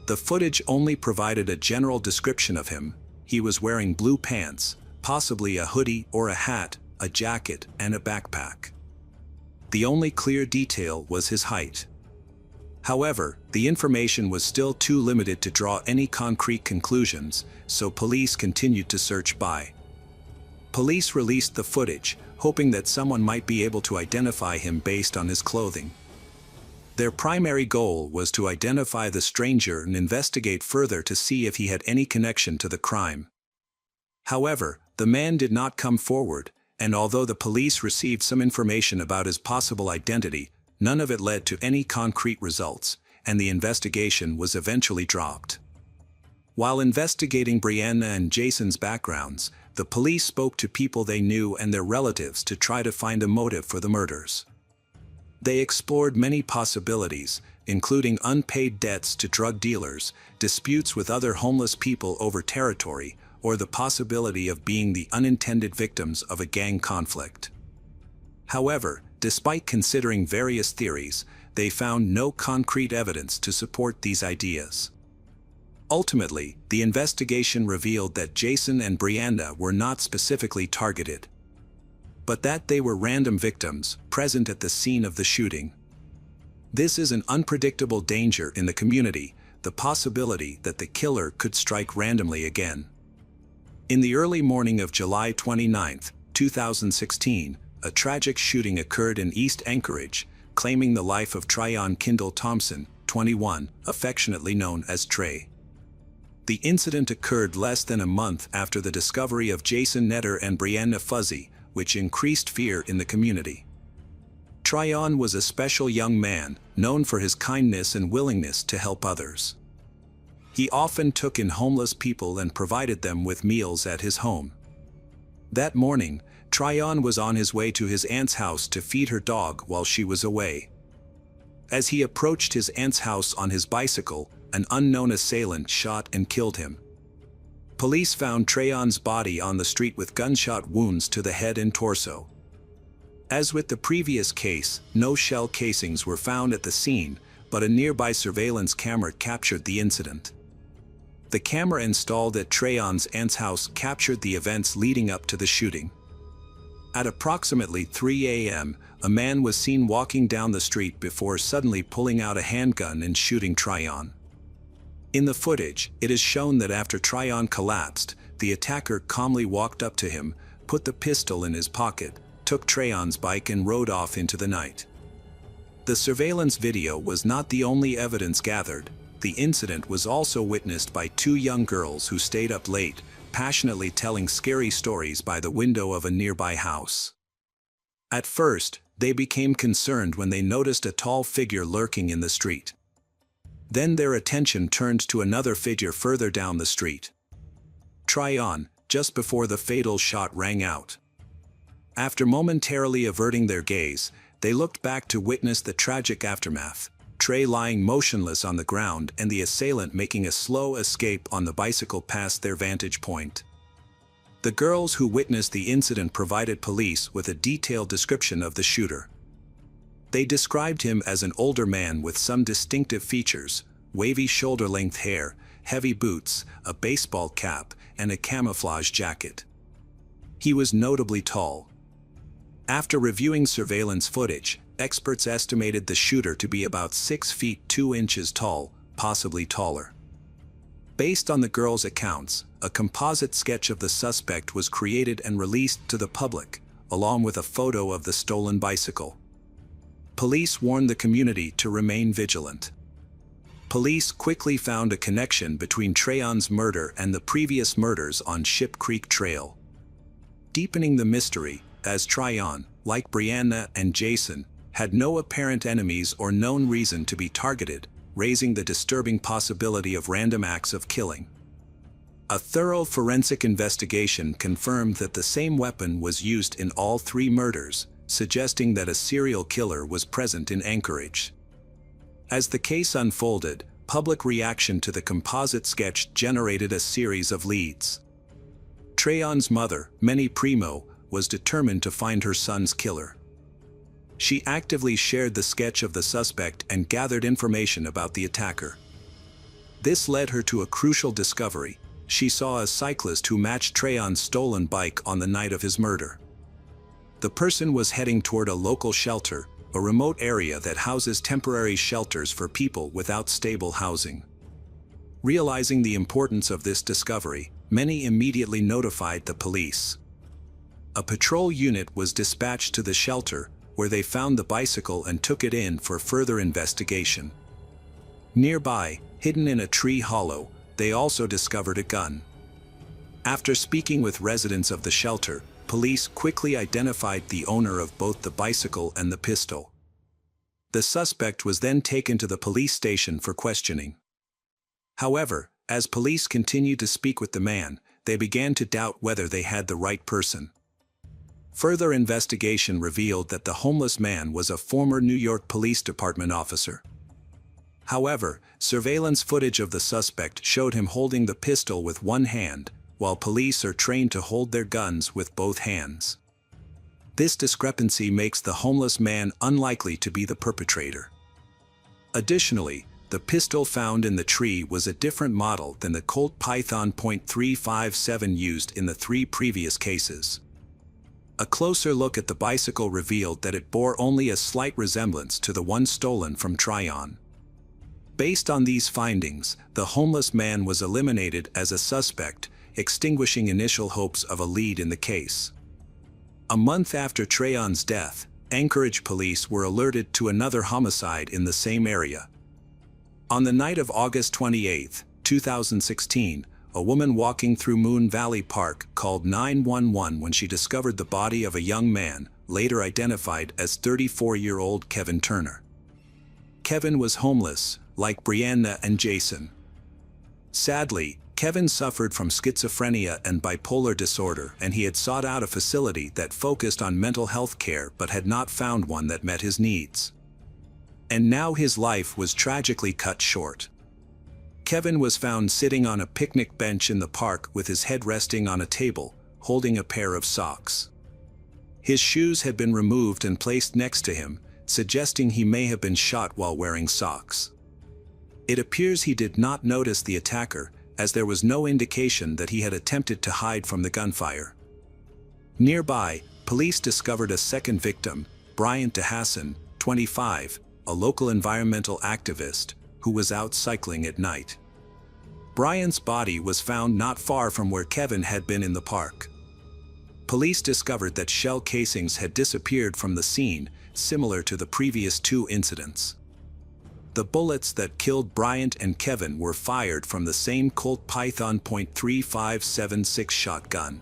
Speaker 1: The footage only provided a general description of him. He was wearing blue pants, possibly a hoodie or a hat, a jacket, and a backpack. The only clear detail was his height. However, the information was still too limited to draw any concrete conclusions, so police continued to search by. Police released the footage, hoping that someone might be able to identify him based on his clothing. Their primary goal was to identify the stranger and investigate further to see if he had any connection to the crime. However, the man did not come forward, and although the police received some information about his possible identity, none of it led to any concrete results, and the investigation was eventually dropped. While investigating Brianna and Jason's backgrounds, the police spoke to people they knew and their relatives to try to find a motive for the murders. They explored many possibilities, including unpaid debts to drug dealers, disputes with other homeless people over territory, or the possibility of being the unintended victims of a gang conflict. However, despite considering various theories, they found no concrete evidence to support these ideas. Ultimately, the investigation revealed that Jason and Brianna were not specifically targeted, but that they were random victims present at the scene of the shooting. This is an unpredictable danger in the community, the possibility that the killer could strike randomly again. In the early morning of July 29, 2016, a tragic shooting occurred in East Anchorage, claiming the life of Tryon Kendall Thompson, 21, affectionately known as Trey. The incident occurred less than a month after the discovery of Jason Netter and Brianna Fuzzy, which increased fear in the community. Tryon was a special young man, known for his kindness and willingness to help others. He often took in homeless people and provided them with meals at his home. That morning, Tryon was on his way to his aunt's house to feed her dog while she was away. As he approached his aunt's house on his bicycle, an unknown assailant shot and killed him. Police found Tryon's body on the street with gunshot wounds to the head and torso. As with the previous case, no shell casings were found at the scene, but a nearby surveillance camera captured the incident. The camera installed at Tryon's aunt's house captured the events leading up to the shooting. At approximately 3 a.m., a man was seen walking down the street before suddenly pulling out a handgun and shooting Tryon. In the footage, it is shown that after Tryon collapsed, the attacker calmly walked up to him, put the pistol in his pocket, took Tryon's bike and rode off into the night. The surveillance video was not the only evidence gathered. The incident was also witnessed by two young girls who stayed up late, passionately telling scary stories by the window of a nearby house. At first, they became concerned when they noticed a tall figure lurking in the street. Then their attention turned to another figure further down the street. Tryon, just before the fatal shot rang out. After momentarily averting their gaze, they looked back to witness the tragic aftermath. Trey lying motionless on the ground and the assailant making a slow escape on the bicycle past their vantage point. The girls who witnessed the incident provided police with a detailed description of the shooter. They described him as an older man with some distinctive features: wavy shoulder-length hair, heavy boots, a baseball cap, and a camouflage jacket. He was notably tall. After reviewing surveillance footage, experts estimated the shooter to be about 6 feet 2 inches tall, possibly taller. Based on the girls' accounts, a composite sketch of the suspect was created and released to the public, along with a photo of the stolen bicycle. Police warned the community to remain vigilant. Police quickly found a connection between Tryon's murder and the previous murders on Ship Creek Trail. Deepening the mystery, as Tryon, like Brianna and Jason, had no apparent enemies or known reason to be targeted, raising the disturbing possibility of random acts of killing. A thorough forensic investigation confirmed that the same weapon was used in all 3 murders, suggesting that a serial killer was present in Anchorage. As the case unfolded, public reaction to the composite sketch generated a series of leads. Tryon's mother, Minnie Primo, was determined to find her son's killer. She actively shared the sketch of the suspect and gathered information about the attacker. This led her to a crucial discovery. She saw a cyclist who matched Tryon's stolen bike on the night of his murder. The person was heading toward a local shelter, a remote area that houses temporary shelters for people without stable housing. Realizing the importance of this discovery, many immediately notified the police. A patrol unit was dispatched to the shelter, where they found the bicycle and took it in for further investigation. Nearby, hidden in a tree hollow, they also discovered a gun. After speaking with residents of the shelter, police quickly identified the owner of both the bicycle and the pistol. The suspect was then taken to the police station for questioning. However, as police continued to speak with the man, they began to doubt whether they had the right person. Further investigation revealed that the homeless man was a former New York Police Department officer. However, surveillance footage of the suspect showed him holding the pistol with one hand, while police are trained to hold their guns with both hands. This discrepancy makes the homeless man unlikely to be the perpetrator. Additionally, the pistol found in the tree was a different model than the Colt Python .357 used in the 3 previous cases. A closer look at the bicycle revealed that it bore only a slight resemblance to the one stolen from Tryon. Based on these findings, the homeless man was eliminated as a suspect, extinguishing initial hopes of a lead in the case. A month after Trayon's death, Anchorage police were alerted to another homicide in the same area. On the night of August 28, 2016, a woman walking through Moon Valley Park called 911 when she discovered the body of a young man, later identified as 34-year-old Kevin Turner. Kevin was homeless, like Brianna and Jason. Sadly, Kevin suffered from schizophrenia and bipolar disorder, and he had sought out a facility that focused on mental health care but had not found one that met his needs. And now his life was tragically cut short. Kevin was found sitting on a picnic bench in the park with his head resting on a table, holding a pair of socks. His shoes had been removed and placed next to him, suggesting he may have been shot while wearing socks. It appears he did not notice the attacker, as there was no indication that he had attempted to hide from the gunfire. Nearby, police discovered a second victim, Bryant DeHassan, 25, a local environmental activist, who was out cycling at night. Bryant's body was found not far from where Kevin had been in the park. Police discovered that shell casings had disappeared from the scene, similar to the previous two incidents. The bullets that killed Bryant and Kevin were fired from the same Colt Python .3576 shotgun.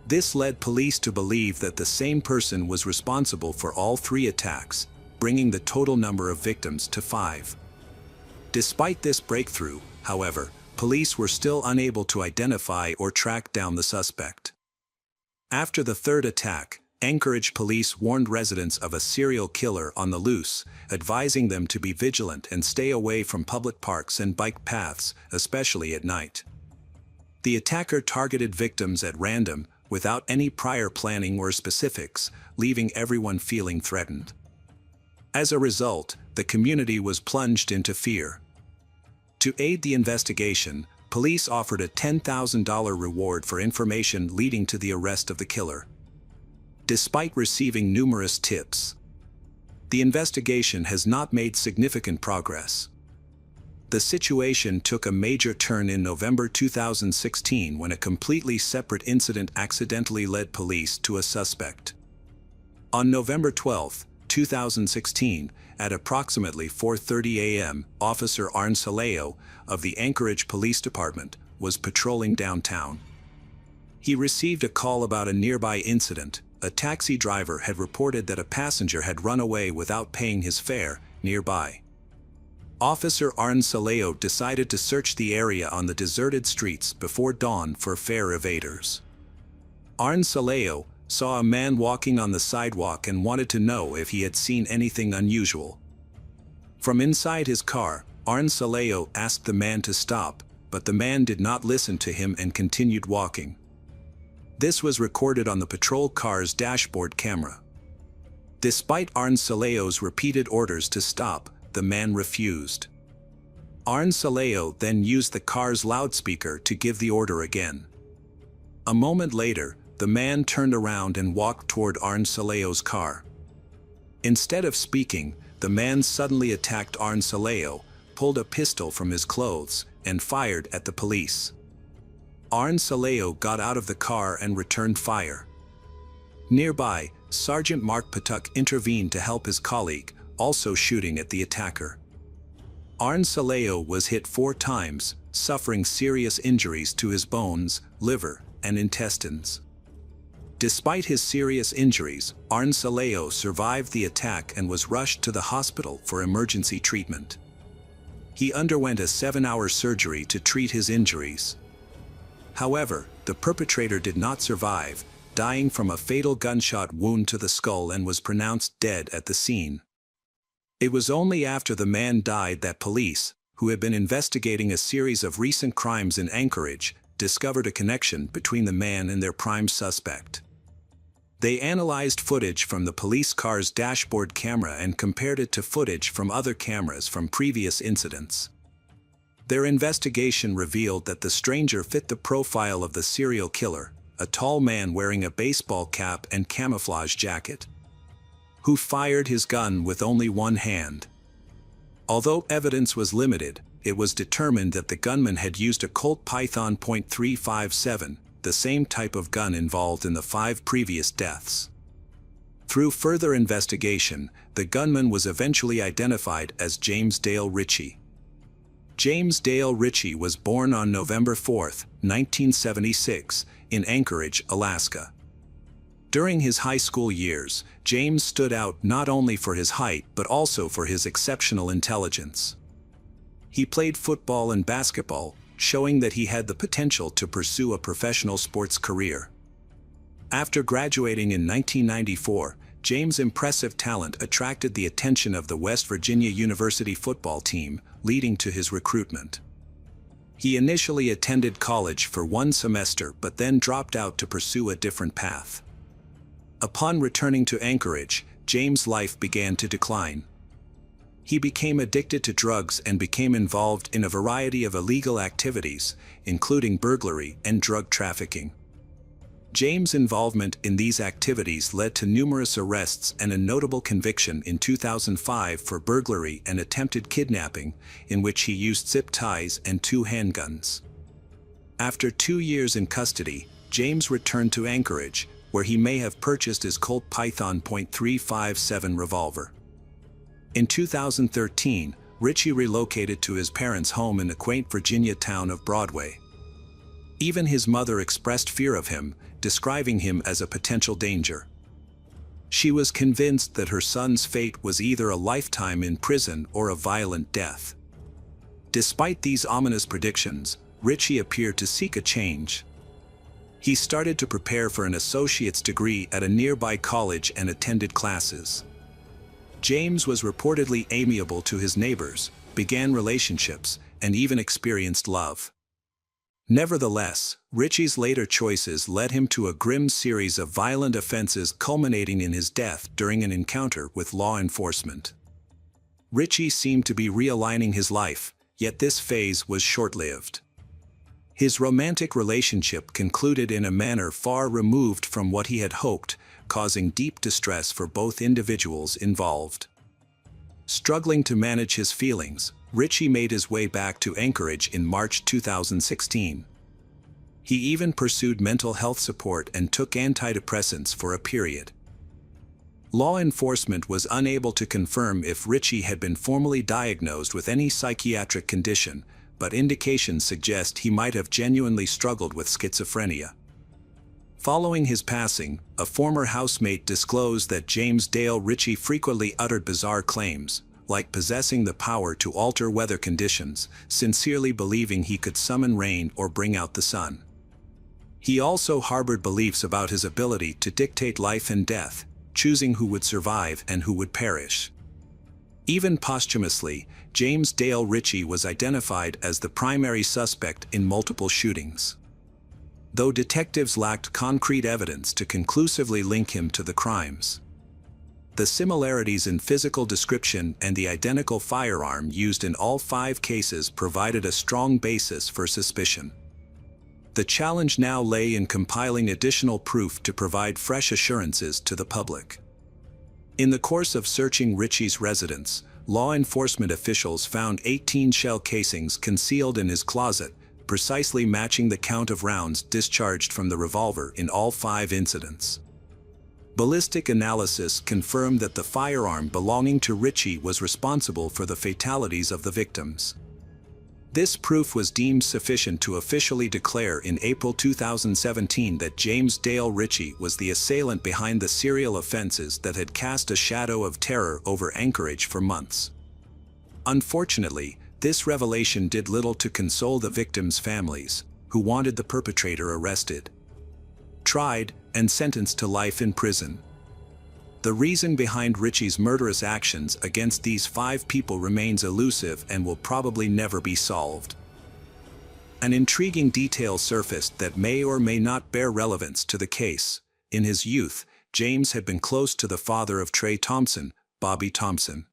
Speaker 1: This led police to believe that the same person was responsible for all three attacks, bringing the total number of victims to 5. Despite this breakthrough, however, police were still unable to identify or track down the suspect. After the third attack, Anchorage police warned residents of a serial killer on the loose, advising them to be vigilant and stay away from public parks and bike paths, especially at night. The attacker targeted victims at random, without any prior planning or specifics, leaving everyone feeling threatened. As a result, the community was plunged into fear. To aid the investigation, police offered a $10,000 reward for information leading to the arrest of the killer. Despite receiving numerous tips, the investigation has not made significant progress. The situation took a major turn in November 2016 when a completely separate incident accidentally led police to a suspect. On November 12, 2016, at approximately 4:30 a.m., Officer Unsolved of the Anchorage Police Department was patrolling downtown. He received a call about a nearby incident. A taxi driver had reported that a passenger had run away without paying his fare nearby. Officer Unsolved decided to search the area on the deserted streets before dawn for fare evaders. Unsolved saw a man walking on the sidewalk and wanted to know if he had seen anything unusual. From inside his car, Unsolved asked the man to stop, but the man did not listen to him and continued walking. This was recorded on the patrol car's dashboard camera. Despite Unsolved's repeated orders to stop, the man refused. Unsolved then used the car's loudspeaker to give the order again. A moment later, the man turned around and walked toward Unsolved's car. Instead of speaking, the man suddenly attacked Unsolved, pulled a pistol from his clothes, and fired at the police. Unsolved got out of the car and returned fire. Nearby, Sergeant Mark Patuk intervened to help his colleague, also shooting at the attacker. Unsolved was hit 4 times, suffering serious injuries to his bones, liver, and intestines. Despite his serious injuries, Unsolved survived the attack and was rushed to the hospital for emergency treatment. He underwent a 7-hour surgery to treat his injuries. However, the perpetrator did not survive, dying from a fatal gunshot wound to the skull and was pronounced dead at the scene. It was only after the man died that police, who had been investigating a series of recent crimes in Anchorage, discovered a connection between the man and their prime suspect. They analyzed footage from the police car's dashboard camera and compared it to footage from other cameras from previous incidents. Their investigation revealed that the stranger fit the profile of the serial killer, a tall man wearing a baseball cap and camouflage jacket, who fired his gun with only one hand. Although evidence was limited, it was determined that the gunman had used a Colt Python .357, the same type of gun involved in the 5 previous deaths. Through further investigation, the gunman was eventually identified as James Dale Ritchie. James Dale Ritchie was born on November 4, 1976, in Anchorage, Alaska. During his high school years, James stood out not only for his height but also for his exceptional intelligence. He played football and basketball, showing that he had the potential to pursue a professional sports career. After graduating in 1994, James' impressive talent attracted the attention of the West Virginia University football team, leading to his recruitment. He initially attended college for 1 semester but then dropped out to pursue a different path. Upon returning to Anchorage, James' life began to decline. He became addicted to drugs and became involved in a variety of illegal activities, including burglary and drug trafficking. James' involvement in these activities led to numerous arrests and a notable conviction in 2005 for burglary and attempted kidnapping, in which he used zip ties and 2 handguns. After 2 years in custody, James returned to Anchorage, where he may have purchased his Colt Python .357 revolver. In 2013, Ritchie relocated to his parents' home in the quaint Virginia town of Broadway. Even his mother expressed fear of him, describing him as a potential danger. She was convinced that her son's fate was either a lifetime in prison or a violent death. Despite these ominous predictions, Ritchie appeared to seek a change. He started to prepare for an associate's degree at a nearby college and attended classes. James was reportedly amiable to his neighbors, began relationships, and even experienced love. Nevertheless, Ritchie's later choices led him to a grim series of violent offenses culminating in his death during an encounter with law enforcement. Ritchie seemed to be realigning his life, yet this phase was short-lived. His romantic relationship concluded in a manner far removed from what he had hoped, causing deep distress for both individuals involved. Struggling to manage his feelings, Ritchie made his way back to Anchorage in March 2016. He even pursued mental health support and took antidepressants for a period. Law enforcement was unable to confirm if Ritchie had been formally diagnosed with any psychiatric condition, but indications suggest he might have genuinely struggled with schizophrenia. Following his passing, a former housemate disclosed that James Dale Ritchie frequently uttered bizarre claims, like possessing the power to alter weather conditions, sincerely believing he could summon rain or bring out the sun. He also harbored beliefs about his ability to dictate life and death, choosing who would survive and who would perish. Even posthumously, James Dale Ritchie was identified as the primary suspect in multiple shootings. Though detectives lacked concrete evidence to conclusively link him to the crimes. The similarities in physical description and the identical firearm used in all 5 cases provided a strong basis for suspicion. The challenge now lay in compiling additional proof to provide fresh assurances to the public. In the course of searching Ritchie's residence, law enforcement officials found 18 shell casings concealed in his closet, precisely matching the count of rounds discharged from the revolver in all 5 incidents. Ballistic analysis confirmed that the firearm belonging to Ritchie was responsible for the fatalities of the victims. This proof was deemed sufficient to officially declare in April 2017 that James Dale Ritchie was the assailant behind the serial offenses that had cast a shadow of terror over Anchorage for months. Unfortunately, this revelation did little to console the victims' families, who wanted the perpetrator arrested, tried, and sentenced to life in prison. The reason behind Ritchie's murderous actions against these 5 people remains elusive and will probably never be solved. An intriguing detail surfaced that may or may not bear relevance to the case. In his youth, James had been close to the father of Trey Thompson, Bobby Thompson.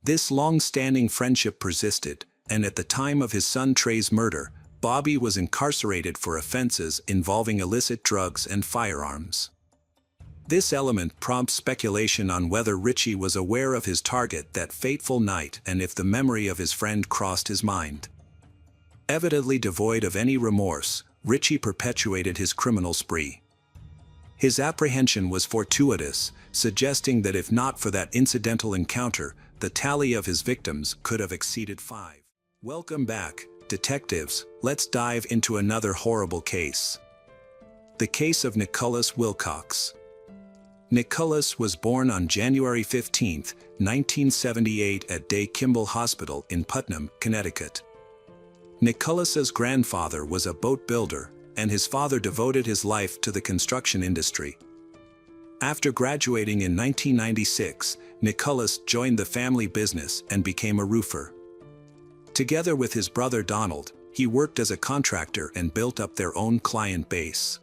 Speaker 1: This long-standing friendship persisted, and at the time of his son Trey's murder, Bobby was incarcerated for offenses involving illicit drugs and firearms. This element prompts speculation on whether Ritchie was aware of his target that fateful night and if the memory of his friend crossed his mind. Evidently devoid of any remorse, Ritchie perpetuated his criminal spree. His apprehension was fortuitous, suggesting that if not for that incidental encounter, the tally of his victims could have exceeded 5. Welcome back, detectives. Let's dive into another horrible case. The case of Nicholas Wilcox. Nicholas was born on January 15, 1978 at Day Kimball Hospital in Putnam, Connecticut. Nicholas's grandfather was a boat builder, and his father devoted his life to the construction industry. After graduating in 1996, Nicholas joined the family business and became a roofer. Together with his brother Donald, he worked as a contractor and built up their own client base.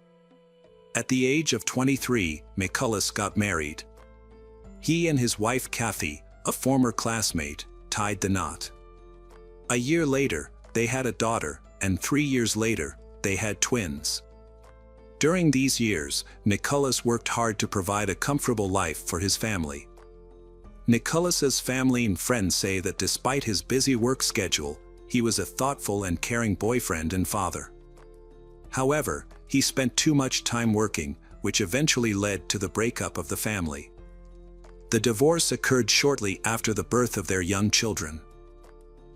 Speaker 1: At the age of 23, Nicholas got married. He and his wife Kathy, a former classmate, tied the knot. A year later, they had a daughter, and 3 years later, they had twins. During these years, Nicholas worked hard to provide a comfortable life for his family. Nicholas's family and friends say that despite his busy work schedule, he was a thoughtful and caring boyfriend and father. However, he spent too much time working, which eventually led to the breakup of the family. The divorce occurred shortly after the birth of their young children.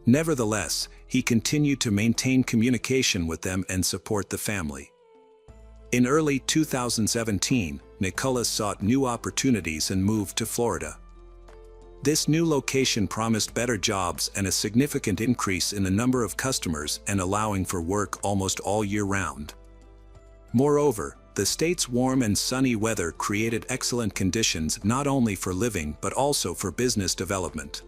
Speaker 1: Nevertheless, he continued to maintain communication with them and support the family. In early 2017, Nicholas sought new opportunities and moved to Florida. This new location promised better jobs and a significant increase in the number of customers and allowing for work almost all year round. Moreover, the state's warm and sunny weather created excellent conditions not only for living but also for business development.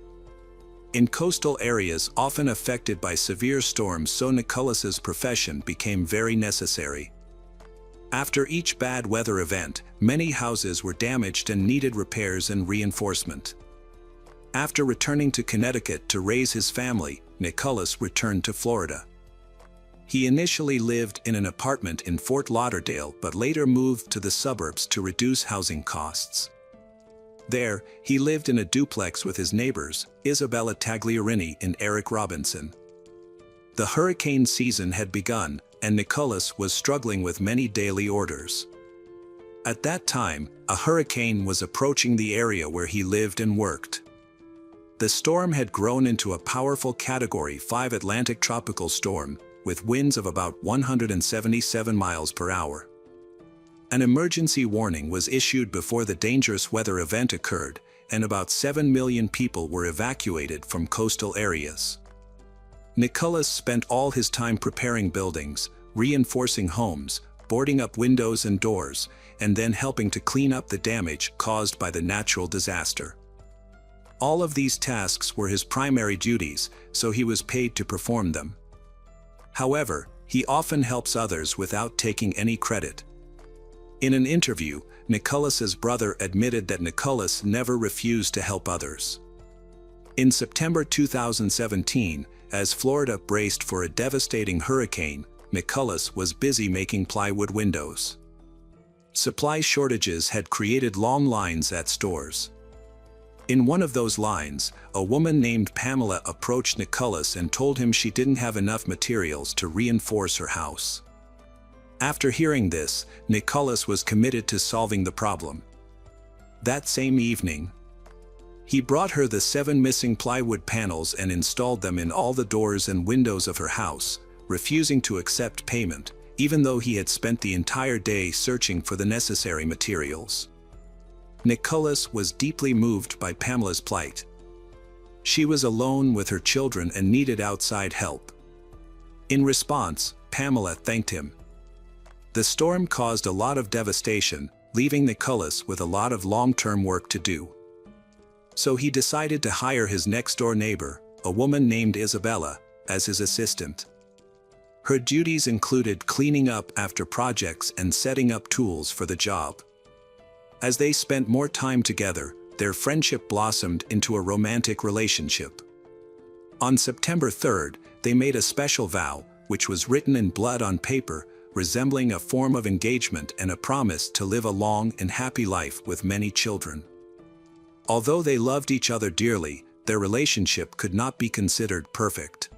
Speaker 1: In coastal areas often affected by severe storms, so Nicholas's profession became very necessary. After each bad weather event, many houses were damaged and needed repairs and reinforcement. After returning to Connecticut to raise his family, Nicholas returned to Florida. He initially lived in an apartment in Fort Lauderdale but later moved to the suburbs to reduce housing costs. There, he lived in a duplex with his neighbors, Isabella Tagliarini and Eric Robinson. The hurricane season had begun, and Nicholas was struggling with many daily orders. At that time, a hurricane was approaching the area where he lived and worked. The storm had grown into a powerful Category 5 Atlantic tropical storm, with winds of about 177 miles per hour. An emergency warning was issued before the dangerous weather event occurred, and about 7 million people were evacuated from coastal areas. Nicholas spent all his time preparing buildings, reinforcing homes, boarding up windows and doors, and then helping to clean up the damage caused by the natural disaster. All of these tasks were his primary duties, so he was paid to perform them. However, he often helps others without taking any credit. In an interview, Nicholas's brother admitted that Nicholas never refused to help others. In September 2017, as Florida braced for a devastating hurricane, Nicholas was busy making plywood windows. Supply shortages had created long lines at stores. In one of those lines, a woman named Pamela approached Nicholas and told him she didn't have enough materials to reinforce her house. After hearing this, Nicholas was committed to solving the problem. That same evening, he brought her the 7 missing plywood panels and installed them in all the doors and windows of her house, refusing to accept payment, even though he had spent the entire day searching for the necessary materials. Nicholas was deeply moved by Pamela's plight. She was alone with her children and needed outside help. In response, Pamela thanked him. The storm caused a lot of devastation, leaving Nicholas with a lot of long-term work to do. So he decided to hire his next-door neighbor, a woman named Isabella, as his assistant. Her duties included cleaning up after projects and setting up tools for the job. As they spent more time together, their friendship blossomed into a romantic relationship. On September 3rd, they made a special vow, which was written in blood on paper, resembling a form of engagement and a promise to live a long and happy life with many children. Although they loved each other dearly, their relationship could not be considered perfect.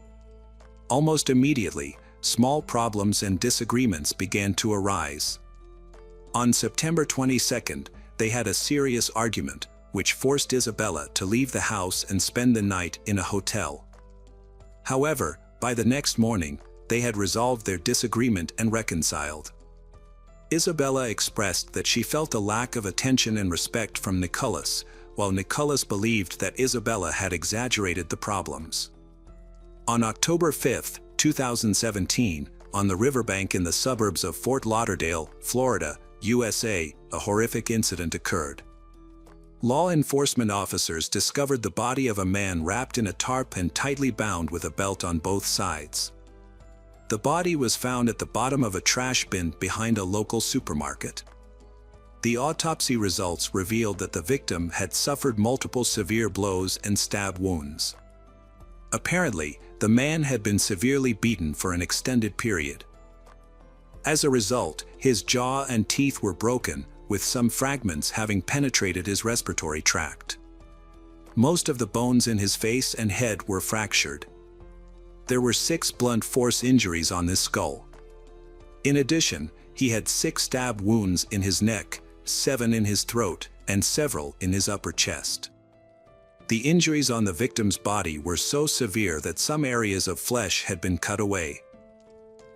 Speaker 1: Almost immediately, small problems and disagreements began to arise. On September 22, they had a serious argument, which forced Isabella to leave the house and spend the night in a hotel. However, by the next morning, they had resolved their disagreement and reconciled. Isabella expressed that she felt a lack of attention and respect from Nicholas, while Nicholas believed that Isabella had exaggerated the problems. On October 5, 2017, on the riverbank in the suburbs of Fort Lauderdale, Florida, USA, a horrific incident occurred. Law enforcement officers discovered the body of a man wrapped in a tarp and tightly bound with a belt on both sides. The body was found at the bottom of a trash bin behind a local supermarket. The autopsy results revealed that the victim had suffered multiple severe blows and stab wounds. Apparently, the man had been severely beaten for an extended period. As a result, his jaw and teeth were broken, with some fragments having penetrated his respiratory tract. Most of the bones in his face and head were fractured. There were 6 blunt force injuries on his skull. In addition, he had 6 stab wounds in his neck, 7 in his throat, and several in his upper chest. The injuries on the victim's body were so severe that some areas of flesh had been cut away.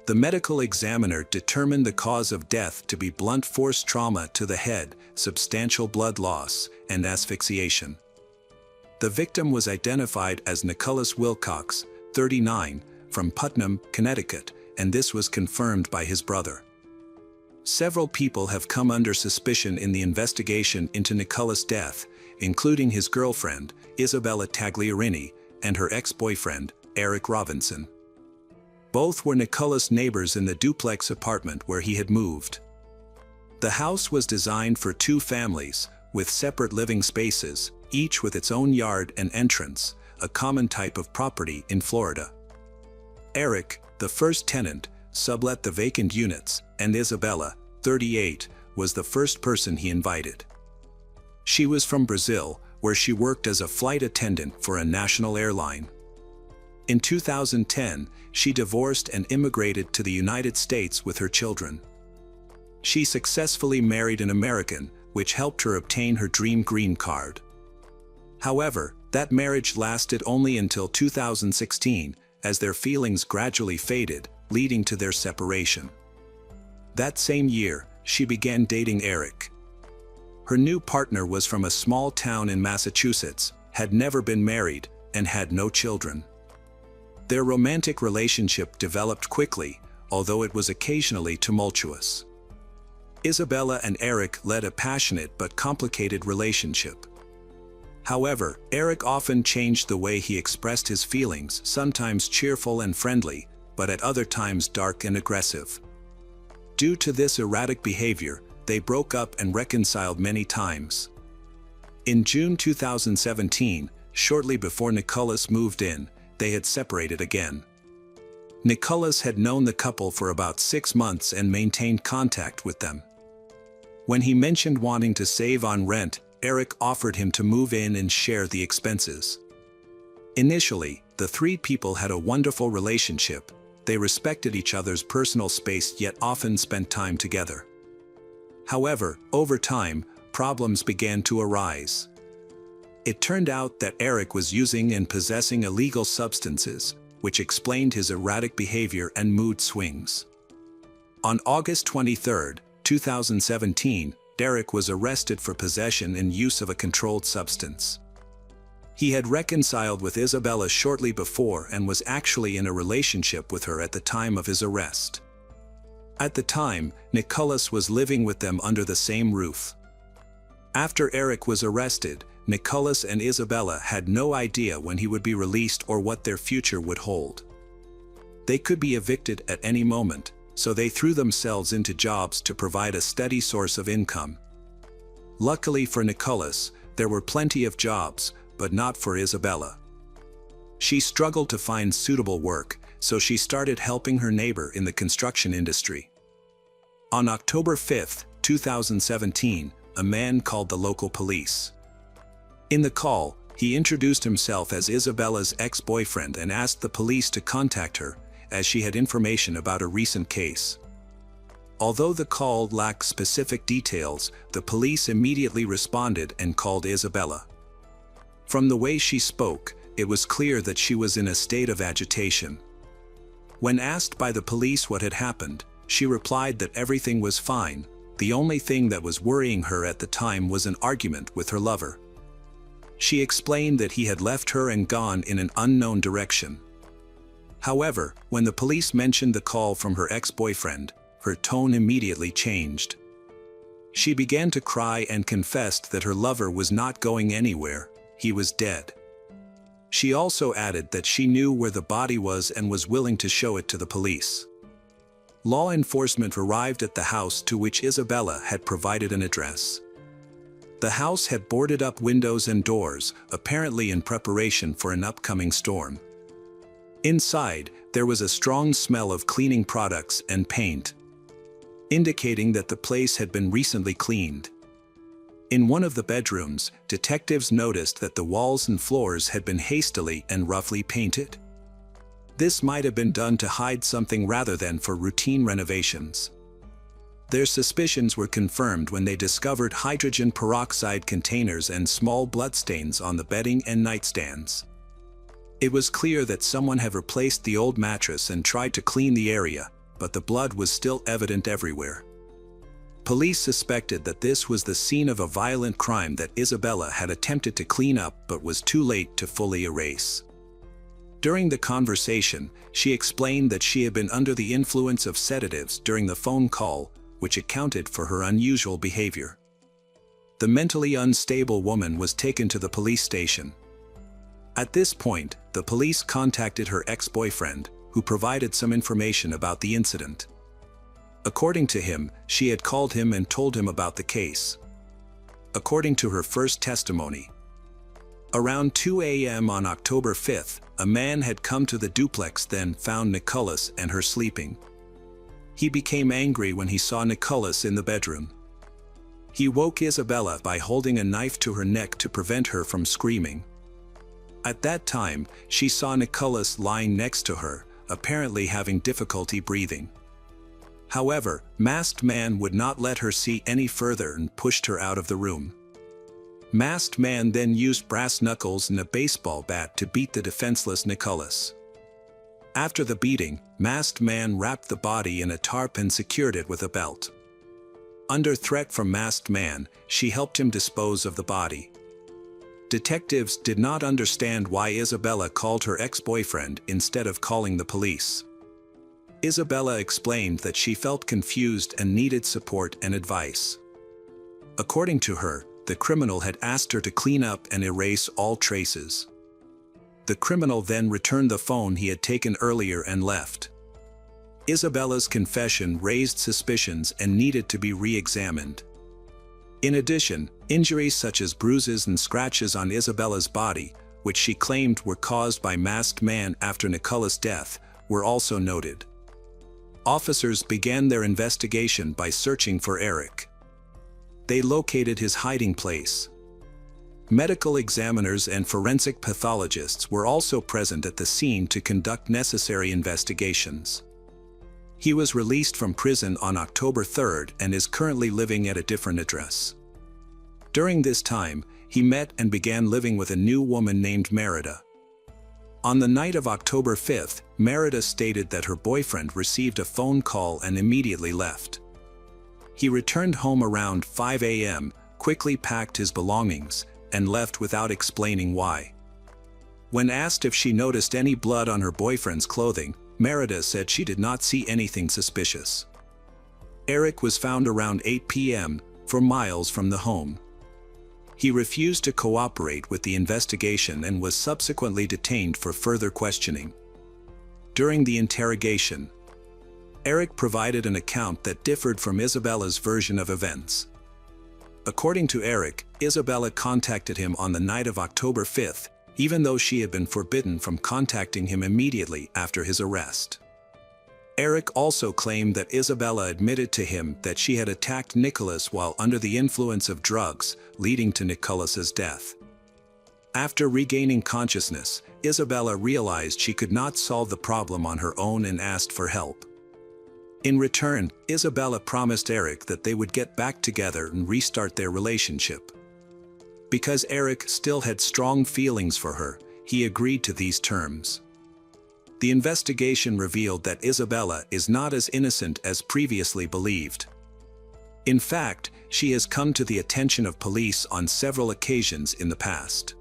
Speaker 1: The medical examiner determined the cause of death to be blunt force trauma to the head, substantial blood loss, and asphyxiation. The victim was identified as Nicholas Wilcox, 39, from Putnam, Connecticut, and this was confirmed by his brother. Several people have come under suspicion in the investigation into Nicholas' death, including his girlfriend, Isabella Tagliarini, and her ex-boyfriend, Eric Robinson. Both were Nicholas' neighbors in the duplex apartment where he had moved. The house was designed for 2 families, with separate living spaces, each with its own yard and entrance, a common type of property in Florida. Eric, the first tenant, sublet the vacant units, and Isabella, 38, was the first person he invited. She was from Brazil, where she worked as a flight attendant for a national airline. In 2010, she divorced and immigrated to the United States with her children. She successfully married an American, which helped her obtain her dream green card. However, that marriage lasted only until 2016, as their feelings gradually faded, leading to their separation. That same year, she began dating Eric. Her new partner was from a small town in Massachusetts, had never been married, and had no children. Their romantic relationship developed quickly, although it was occasionally tumultuous. Isabella and Eric led a passionate but complicated relationship. However, Eric often changed the way he expressed his feelings, sometimes cheerful and friendly, but at other times dark and aggressive. Due to this erratic behavior, they broke up and reconciled many times. In June 2017, shortly before Nicholas moved in, they had separated again. Nicholas had known the couple for about 6 months and maintained contact with them. When he mentioned wanting to save on rent, Eric offered him to move in and share the expenses. Initially, the 3 people had a wonderful relationship. They respected each other's personal space yet often spent time together. However, over time, problems began to arise. It turned out that Eric was using and possessing illegal substances, which explained his erratic behavior and mood swings. On August 23, 2017, Derek was arrested for possession and use of a controlled substance. He had reconciled with Isabella shortly before and was actually in a relationship with her at the time of his arrest. At the time, Nicholas was living with them under the same roof. After Eric was arrested, Nicholas and Isabella had no idea when he would be released or what their future would hold. They could be evicted at any moment, so they threw themselves into jobs to provide a steady source of income. Luckily for Nicholas, there were plenty of jobs, but not for Isabella. She struggled to find suitable work, so she started helping her neighbor in the construction industry. On October 5, 2017, a man called the local police. In the call, he introduced himself as Isabella's ex-boyfriend and asked the police to contact her, as she had information about a recent case. Although the call lacked specific details, the police immediately responded and called Isabella. From the way she spoke, it was clear that she was in a state of agitation. When asked by the police what had happened, she replied that everything was fine. The only thing that was worrying her at the time was an argument with her lover. She explained that he had left her and gone in an unknown direction. However, when the police mentioned the call from her ex-boyfriend, her tone immediately changed. She began to cry and confessed that her lover was not going anywhere, he was dead. She also added that she knew where the body was and was willing to show it to the police. Law enforcement arrived at the house to which Isabella had provided an address. The house had boarded up windows and doors, apparently in preparation for an upcoming storm. Inside, there was a strong smell of cleaning products and paint, indicating that the place had been recently cleaned. In one of the bedrooms, detectives noticed that the walls and floors had been hastily and roughly painted. This might have been done to hide something rather than for routine renovations. Their suspicions were confirmed when they discovered hydrogen peroxide containers and small bloodstains on the bedding and nightstands. It was clear that someone had replaced the old mattress and tried to clean the area, but the blood was still evident everywhere. Police suspected that this was the scene of a violent crime that Isabella had attempted to clean up but was too late to fully erase. During the conversation, she explained that she had been under the influence of sedatives during the phone call, which accounted for her unusual behavior. The mentally unstable woman was taken to the police station. At this point, the police contacted her ex-boyfriend, who provided some information about the incident. According to him, she had called him and told him about the case. According to her first testimony, around 2 a.m. on October 5th, a man had come to the duplex, then found Nicholas and her sleeping. He became angry when he saw Nicholas in the bedroom. He woke Isabella by holding a knife to her neck to prevent her from screaming. At that time, she saw Nicholas lying next to her, apparently having difficulty breathing. However, masked man would not let her see any further and pushed her out of the room. Masked man then used brass knuckles and a baseball bat to beat the defenseless Nicholas. After the beating, masked man wrapped the body in a tarp and secured it with a belt. Under threat from masked man, she helped him dispose of the body. Detectives did not understand why Isabella called her ex-boyfriend instead of calling the police. Isabella explained that she felt confused and needed support and advice. According to her, the criminal had asked her to clean up and erase all traces. The criminal then returned the phone he had taken earlier and left. Isabella's confession raised suspicions and needed to be re-examined. In addition, injuries such as bruises and scratches on Isabella's body, which she claimed were caused by masked man after Nicholas' death, were also noted. Officers began their investigation by searching for Eric. They located his hiding place. Medical examiners and forensic pathologists were also present at the scene to conduct necessary investigations. He was released from prison on October 3rd and is currently living at a different address. During this time, he met and began living with a new woman named Merida. On the night of October 5th, Merida stated that her boyfriend received a phone call and immediately left. He returned home around 5 a.m., quickly packed his belongings, and left without explaining why. When asked if she noticed any blood on her boyfriend's clothing, Merida said she did not see anything suspicious. Eric was found around 8 p.m., 4 miles from the home. He refused to cooperate with the investigation and was subsequently detained for further questioning. During the interrogation, Eric provided an account that differed from Isabella's version of events. According to Eric, Isabella contacted him on the night of October 5th, even though she had been forbidden from contacting him immediately after his arrest. Eric also claimed that Isabella admitted to him that she had attacked Nicholas while under the influence of drugs, leading to Nicholas's death. After regaining consciousness, Isabella realized she could not solve the problem on her own and asked for help. In return, Isabella promised Eric that they would get back together and restart their relationship. Because Eric still had strong feelings for her, he agreed to these terms. The investigation revealed that Isabella is not as innocent as previously believed. In fact, she has come to the attention of police on several occasions in the past.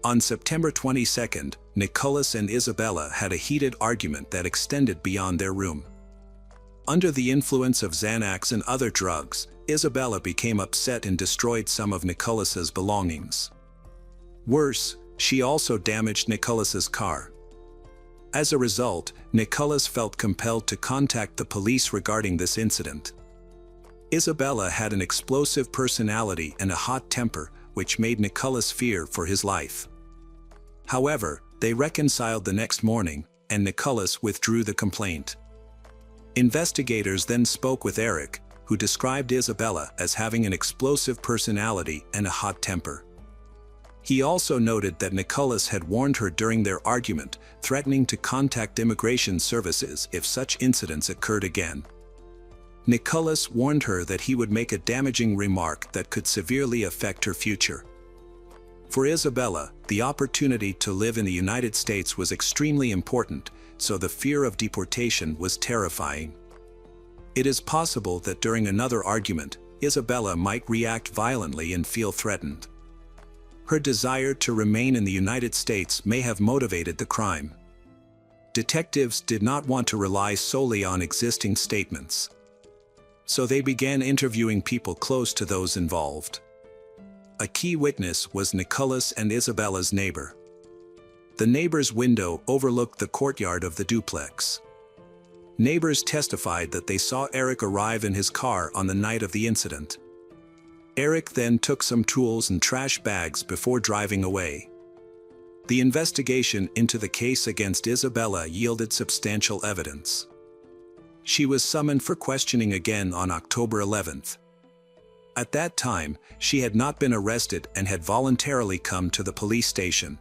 Speaker 1: On September 22, Nicholas and Isabella had a heated argument that extended beyond their room. Under the influence of Xanax and other drugs, Isabella became upset and destroyed some of Nicholas's belongings. Worse, she also damaged Nicholas's car. As a result, Nicholas felt compelled to contact the police regarding this incident. Isabella had an explosive personality and a hot temper, which made Nicholas fear for his life. However, they reconciled the next morning, and Nicholas withdrew the complaint. Investigators then spoke with Eric, who described Isabella as having an explosive personality and a hot temper. He also noted that Nicholas had warned her during their argument, threatening to contact immigration services if such incidents occurred again. Nicholas warned her that he would make a damaging remark that could severely affect her future. For Isabella, the opportunity to live in the United States was extremely important, so the fear of deportation was terrifying. It is possible that during another argument, Isabella might react violently and feel threatened. Her desire to remain in the United States may have motivated the crime. Detectives did not want to rely solely on existing statements. So they began interviewing people close to those involved. A key witness was Nicholas and Isabella's neighbor. The neighbor's window overlooked the courtyard of the duplex. Neighbors testified that they saw Eric arrive in his car on the night of the incident. Eric then took some tools and trash bags before driving away. The investigation into the case against Isabella yielded substantial evidence. She was summoned for questioning again on October 11th. At that time, she had not been arrested and had voluntarily come to the police station.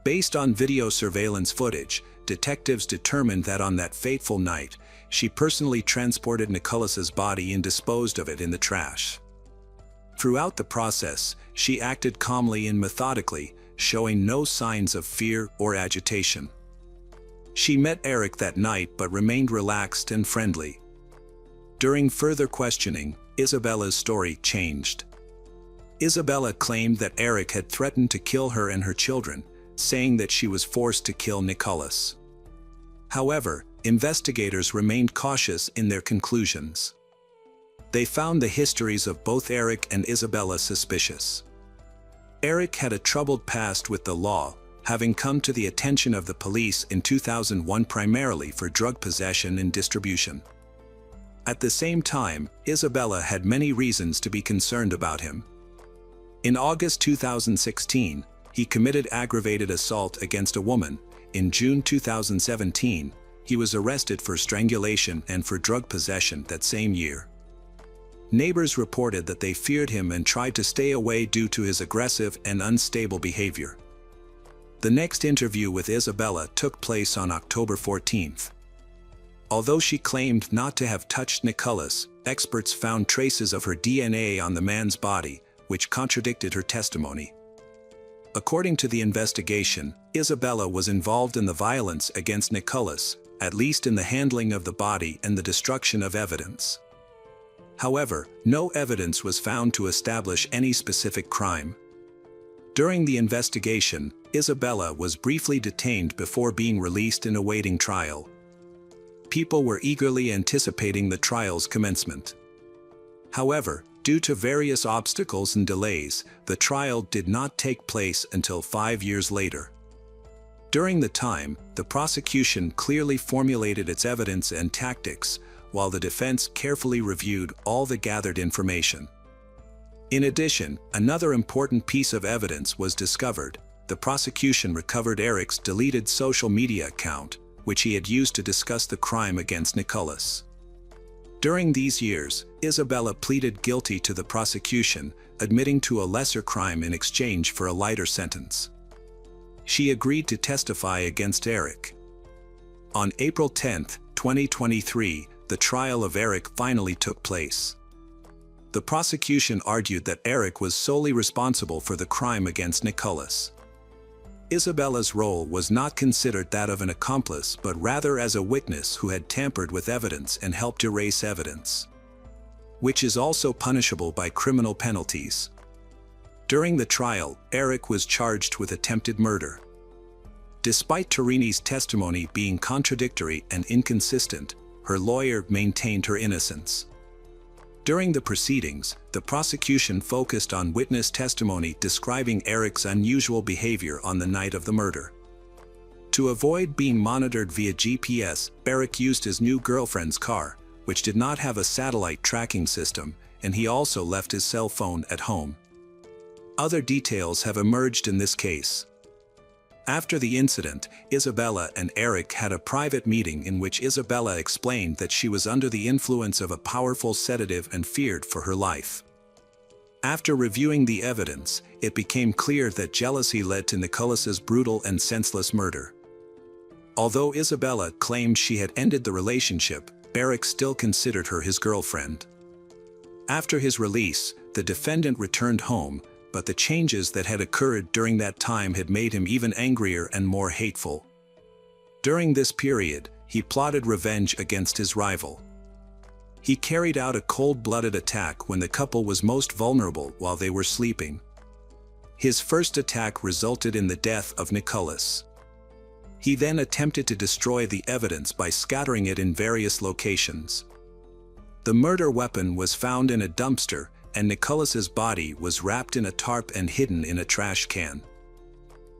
Speaker 1: Based on video surveillance footage, detectives determined that on that fateful night, she personally transported Nicholas's body and disposed of it in the trash. Throughout the process, she acted calmly and methodically, showing no signs of fear or agitation. She met Eric that night but remained relaxed and friendly. During further questioning, Isabella's story changed. Isabella claimed that Eric had threatened to kill her and her children, saying that she was forced to kill Nicholas. However, investigators remained cautious in their conclusions. They found the histories of both Eric and Isabella suspicious. Eric had a troubled past with the law, having come to the attention of the police in 2001 primarily for drug possession and distribution. At the same time, Isabella had many reasons to be concerned about him. In August 2016, he committed aggravated assault against a woman. In June 2017, he was arrested for strangulation and for drug possession that same year. Neighbors reported that they feared him and tried to stay away due to his aggressive and unstable behavior. The next interview with Isabella took place on October 14th. Although she claimed not to have touched Nicholas, experts found traces of her DNA on the man's body, which contradicted her testimony. According to the investigation, Isabella was involved in the violence against Nicholas, at least in the handling of the body and the destruction of evidence. However, no evidence was found to establish any specific crime. During the investigation, Isabella was briefly detained before being released and awaiting trial. People were eagerly anticipating the trial's commencement. However, due to various obstacles and delays, the trial did not take place until 5 years later. During the time, the prosecution clearly formulated its evidence and tactics, while the defense carefully reviewed all the gathered information. In addition, another important piece of evidence was discovered. The prosecution recovered Eric's deleted social media account, which he had used to discuss the crime against Nicholas. During these years, Isabella pleaded guilty to the prosecution, admitting to a lesser crime in exchange for a lighter sentence. She agreed to testify against Eric. On April 10, 2023, the trial of Eric finally took place. The prosecution argued that Eric was solely responsible for the crime against Nicholas. Isabella's role was not considered that of an accomplice but rather as a witness who had tampered with evidence and helped erase evidence, which is also punishable by criminal penalties. During the trial, Eric was charged with attempted murder. Despite Torini's testimony being contradictory and inconsistent, her lawyer maintained her innocence. During the proceedings, the prosecution focused on witness testimony describing Eric's unusual behavior on the night of the murder. To avoid being monitored via GPS, Eric used his new girlfriend's car, which did not have a satellite tracking system, and he also left his cell phone at home. Other details have emerged in this case. After the incident, Isabella and Eric had a private meeting in which Isabella explained that she was under the influence of a powerful sedative and feared for her life. After reviewing the evidence, it became clear that jealousy led to Nicholas's brutal and senseless murder. Although Isabella claimed she had ended the relationship, Eric still considered her his girlfriend. After his release, the defendant returned home, but the changes that had occurred during that time had made him even angrier and more hateful. During this period, he plotted revenge against his rival. He carried out a cold-blooded attack when the couple was most vulnerable while they were sleeping. His first attack resulted in the death of Nicholas. He then attempted to destroy the evidence by scattering it in various locations. The murder weapon was found in a dumpster, and Nicholas's body was wrapped in a tarp and hidden in a trash can.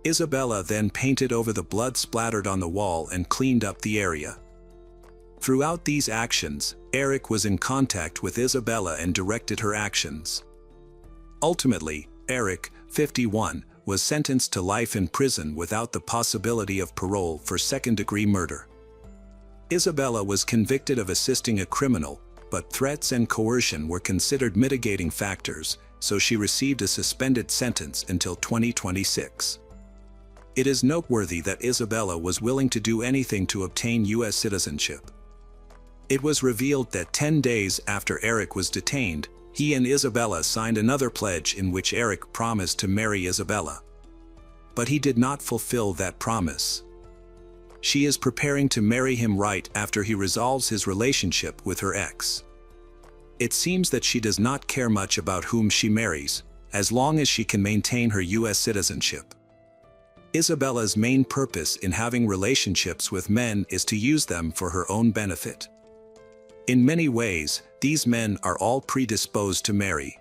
Speaker 1: Isabella then painted over the blood splattered on the wall and cleaned up the area. Throughout these actions, Eric was in contact with Isabella and directed her actions. Ultimately, Eric, 51, was sentenced to life in prison without the possibility of parole for second-degree murder. Isabella was convicted of assisting a criminal, but threats and coercion were considered mitigating factors, so she received a suspended sentence until 2026. It is noteworthy that Isabella was willing to do anything to obtain U.S. citizenship. It was revealed that 10 days after Eric was detained, he and Isabella signed another pledge in which Eric promised to marry Isabella. But he did not fulfill that promise. She is preparing to marry him right after he resolves his relationship with her ex. It seems that she does not care much about whom she marries, as long as she can maintain her U.S. citizenship. Isabella's main purpose in having relationships with men is to use them for her own benefit. In many ways, these men are all predisposed to marry.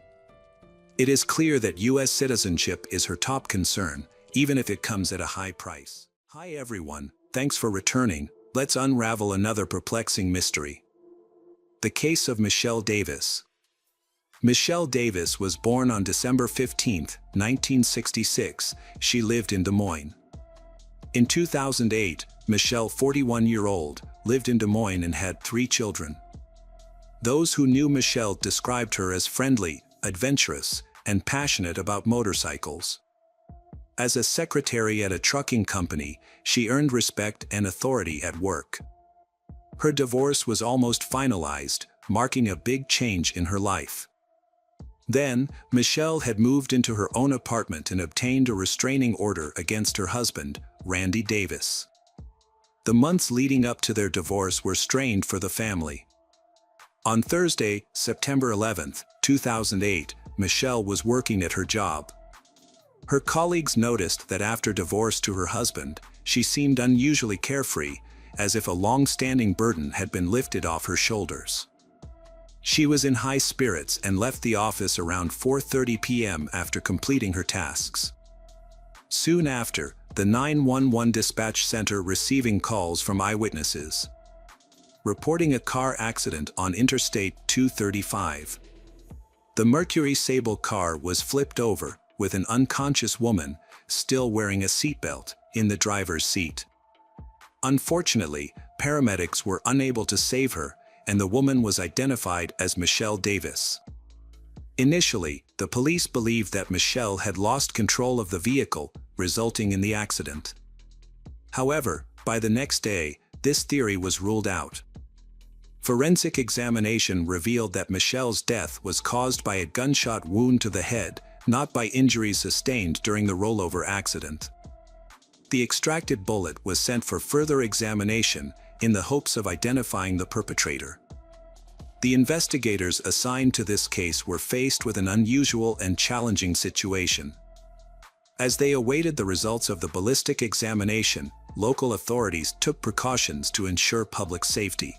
Speaker 1: It is clear that U.S. citizenship is her top concern, even if it comes at a high price. Hi everyone, thanks for returning. Let's unravel another perplexing mystery. The case of Michelle Davis. Michelle Davis was born on December 15, 1966. She lived in Des Moines. In 2008, Michelle, 41-year-old, lived in Des Moines and had 3 children. Those who knew Michelle described her as friendly, adventurous, and passionate about motorcycles. As a secretary at a trucking company, she earned respect and authority at work. Her divorce was almost finalized, marking a big change in her life. Then, Michelle had moved into her own apartment and obtained a restraining order against her husband, Randy Davis. The months leading up to their divorce were strained for the family. On Thursday, September 11, 2008, Michelle was working at her job. Her colleagues noticed that after divorce to her husband, she seemed unusually carefree, as if a long-standing burden had been lifted off her shoulders. She was in high spirits and left the office around 4:30 p.m. after completing her tasks. Soon after, the 911 dispatch center receiving calls from eyewitnesses, reporting a car accident on Interstate 235. The Mercury Sable car was flipped over, with an unconscious woman, still wearing a seatbelt, in the driver's seat. Unfortunately, paramedics were unable to save her, and the woman was identified as Michelle Davis. Initially, the police believed that Michelle had lost control of the vehicle, resulting in the accident. However, by the next day, this theory was ruled out. Forensic examination revealed that Michelle's death was caused by a gunshot wound to the head, not by injuries sustained during the rollover accident. The extracted bullet was sent for further examination in the hopes of identifying the perpetrator. The investigators assigned to this case were faced with an unusual and challenging situation. As they awaited the results of the ballistic examination, local authorities took precautions to ensure public safety.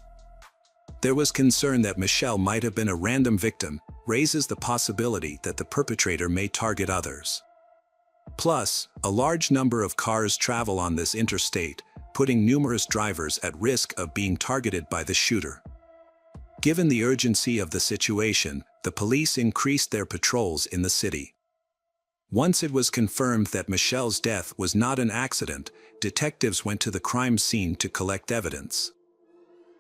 Speaker 1: There was concern that Michelle might have been a random victim, raises the possibility that the perpetrator may target others. Plus, a large number of cars travel on this interstate, putting numerous drivers at risk of being targeted by the shooter. Given the urgency of the situation, the police increased their patrols in the city. Once it was confirmed that Michelle's death was not an accident, detectives went to the crime scene to collect evidence.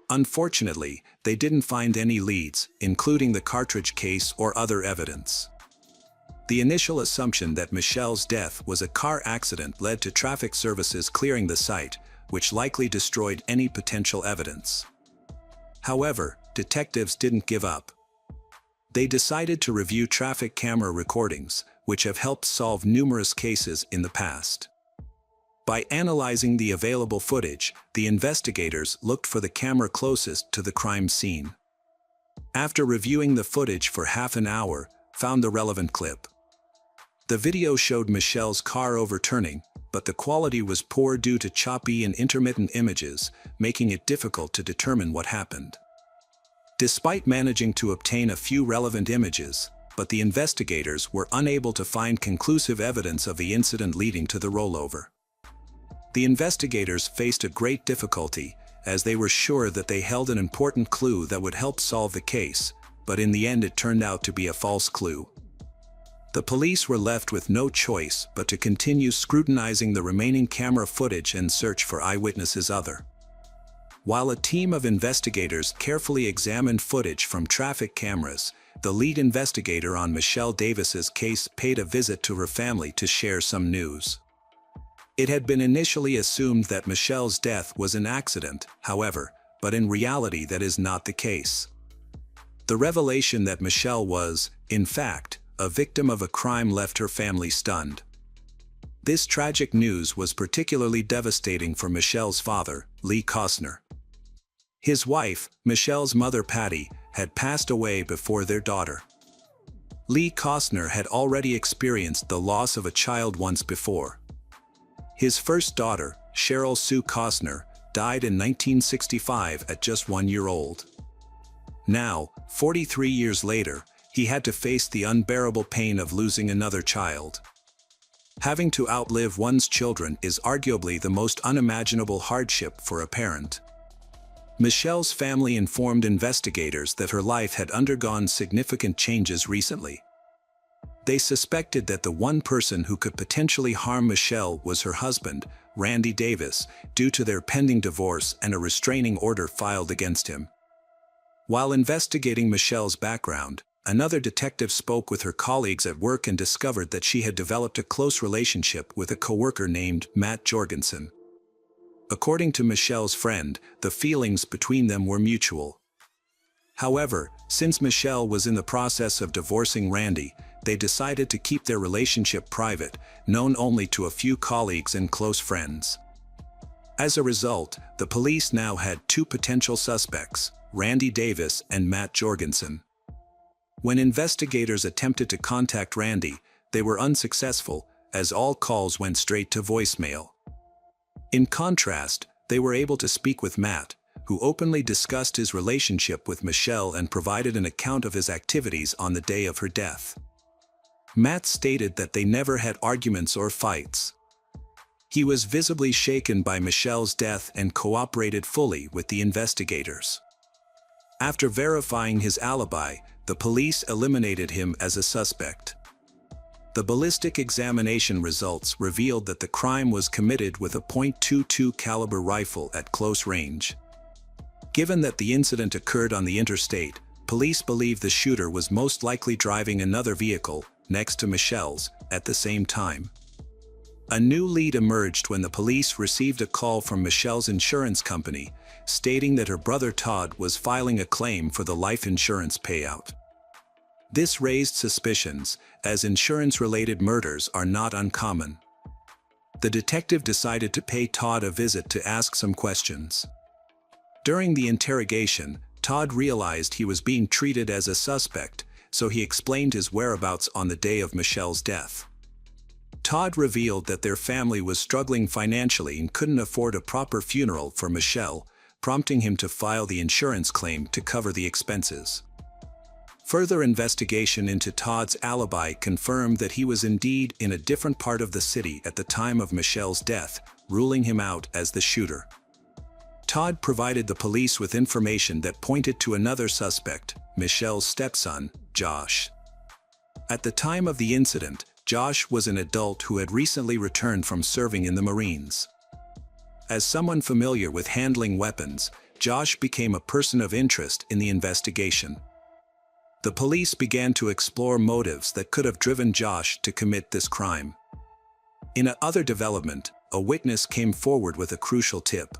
Speaker 1: Unfortunately, they didn't find any leads, including the cartridge case or other evidence. The initial assumption that Michelle's death was a car accident led to traffic services clearing the site, which likely destroyed any potential evidence. However, detectives didn't give up. They decided to review traffic camera recordings, which have helped solve numerous cases in the past. By analyzing the available footage, the investigators looked for the camera closest to the crime scene. After reviewing the footage for half an hour, found the relevant clip. The video showed Michelle's car overturning, but the quality was poor due to choppy and intermittent images, making it difficult to determine what happened. Despite managing to obtain a few relevant images, but the investigators were unable to find conclusive evidence of the incident leading to the rollover. The investigators faced a great difficulty, as they were sure that they held an important clue that would help solve the case, but in the end it turned out to be a false clue. The police were left with no choice but to continue scrutinizing the remaining camera footage and search for eyewitnesses. While a team of investigators carefully examined footage from traffic cameras, the lead investigator on Michelle Davis's case paid a visit to her family to share some news. It had been initially assumed that Michelle's death was an accident, however, but in reality that is not the case. The revelation that Michelle was, in fact, a victim of a crime left her family stunned. This tragic news was particularly devastating for Michelle's father, Lee Costner. His wife, Michelle's mother Patty, had passed away before their daughter. Lee Costner had already experienced the loss of a child once before. His first daughter, Cheryl Sue Costner, died in 1965 at just 1 year old. Now, 43 years later, he had to face the unbearable pain of losing another child. Having to outlive one's children is arguably the most unimaginable hardship for a parent. Michelle's family informed investigators that her life had undergone significant changes recently. They suspected that the one person who could potentially harm Michelle was her husband, Randy Davis, due to their pending divorce and a restraining order filed against him. While investigating Michelle's background, another detective spoke with her colleagues at work and discovered that she had developed a close relationship with a coworker named Matt Jorgensen. According to Michelle's friend, the feelings between them were mutual. However, since Michelle was in the process of divorcing Randy, they decided to keep their relationship private, known only to a few colleagues and close friends. As a result, the police now had two potential suspects, Randy Davis and Matt Jorgensen. When investigators attempted to contact Randy, they were unsuccessful, as all calls went straight to voicemail. In contrast, they were able to speak with Matt, who openly discussed his relationship with Michelle and provided an account of his activities on the day of her death. Matt stated that they never had arguments or fights. He was visibly shaken by Michelle's death and cooperated fully with the investigators. After verifying his alibi, the police eliminated him as a suspect. The ballistic examination results revealed that the crime was committed with a .22 caliber rifle at close range. Given that the incident occurred on the interstate, police believe the shooter was most likely driving another vehicle, next to Michelle's, at the same time. A new lead emerged when the police received a call from Michelle's insurance company, stating that her brother Todd was filing a claim for the life insurance payout. This raised suspicions, as insurance-related murders are not uncommon. The detective decided to pay Todd a visit to ask some questions. During the interrogation, Todd realized he was being treated as a suspect, so he explained his whereabouts on the day of Michelle's death. Todd revealed that their family was struggling financially and couldn't afford a proper funeral for Michelle, prompting him to file the insurance claim to cover the expenses. Further investigation into Todd's alibi confirmed that he was indeed in a different part of the city at the time of Michelle's death, ruling him out as the shooter. Todd provided the police with information that pointed to another suspect, Michelle's stepson, Josh. At the time of the incident, Josh was an adult who had recently returned from serving in the Marines. As someone familiar with handling weapons, Josh became a person of interest in the investigation. The police began to explore motives that could have driven Josh to commit this crime. In another development, a witness came forward with a crucial tip.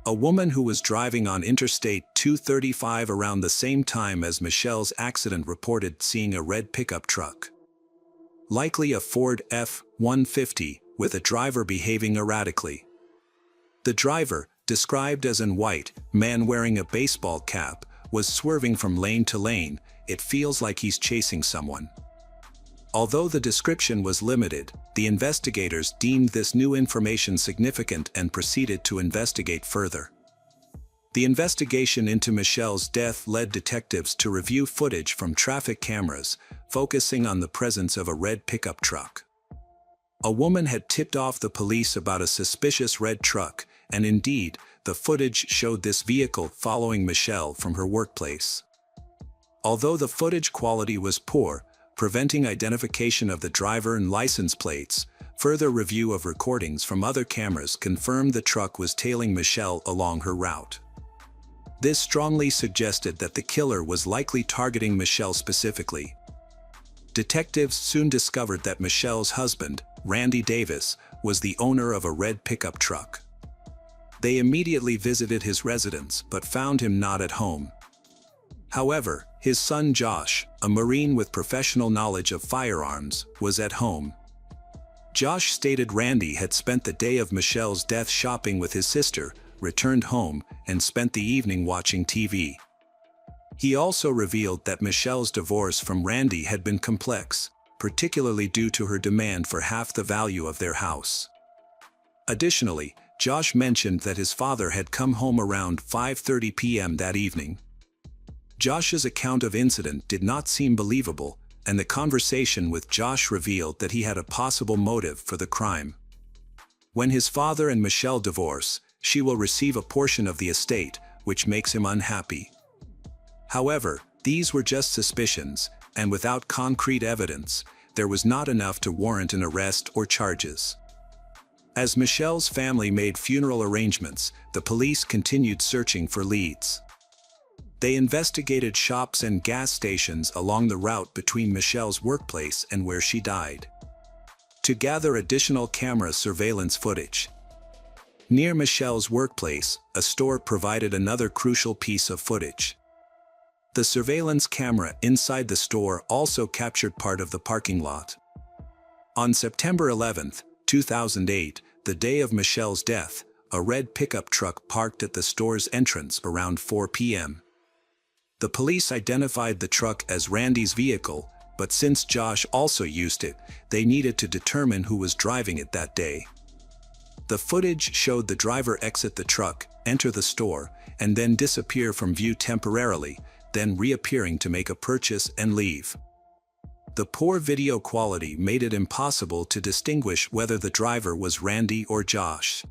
Speaker 1: A woman who was driving on Interstate 235 around the same time as Michelle's accident reported seeing a red pickup truck. Likely a Ford F-150, with a driver behaving erratically. The driver, described as in white, man wearing a baseball cap, was swerving from lane to lane. It feels like he's chasing someone. Although the description was limited, the investigators deemed this new information significant and proceeded to investigate further. The investigation into Michelle's death led detectives to review footage from traffic cameras, focusing on the presence of a red pickup truck. A woman had tipped off the police about a suspicious red truck, and indeed, the footage showed this vehicle following Michelle from her workplace. Although the footage quality was poor, preventing identification of the driver and license plates, further review of recordings from other cameras confirmed the truck was tailing Michelle along her route. This strongly suggested that the killer was likely targeting Michelle specifically. Detectives soon discovered that Michelle's husband, Randy Davis, was the owner of a red pickup truck. They immediately visited his residence but found him not at home. However, his son Josh, a Marine with professional knowledge of firearms, was at home. Josh stated Randy had spent the day of Michelle's death shopping with his sister, returned home, and spent the evening watching TV. He also revealed that Michelle's divorce from Randy had been complex, particularly due to her demand for half the value of their house. Additionally, Josh mentioned that his father had come home around 5:30 p.m. that evening. Josh's account of incident did not seem believable, and the conversation with Josh revealed that he had a possible motive for the crime. When his father and Michelle divorce, she will receive a portion of the estate, which makes him unhappy. However, these were just suspicions, and without concrete evidence, there was not enough to warrant an arrest or charges. As Michelle's family made funeral arrangements, the police continued searching for leads. They investigated shops and gas stations along the route between Michelle's workplace and where she died, to gather additional camera surveillance footage. Near Michelle's workplace, a store provided another crucial piece of footage. The surveillance camera inside the store also captured part of the parking lot. On September 11, 2008, the day of Michelle's death, a red pickup truck parked at the store's entrance around 4 p.m. The police identified the truck as Randy's vehicle, but since Josh also used it, they needed to determine who was driving it that day. The footage showed the driver exit the truck, enter the store, and then disappear from view temporarily, then reappearing to make a purchase and leave. The poor video quality made it impossible to distinguish whether the driver was Randy or Josh.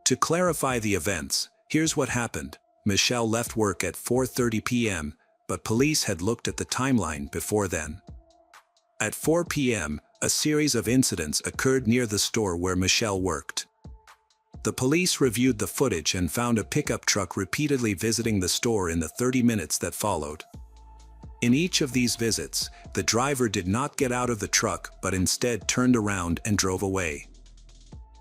Speaker 1: To clarify the events, here's what happened. Michelle left work at 4:30 p.m., but police had looked at the timeline before then. At 4 p.m., a series of incidents occurred near the store where Michelle worked. The police reviewed the footage and found a pickup truck repeatedly visiting the store in the 30 minutes that followed. In each of these visits, the driver did not get out of the truck but instead turned around and drove away.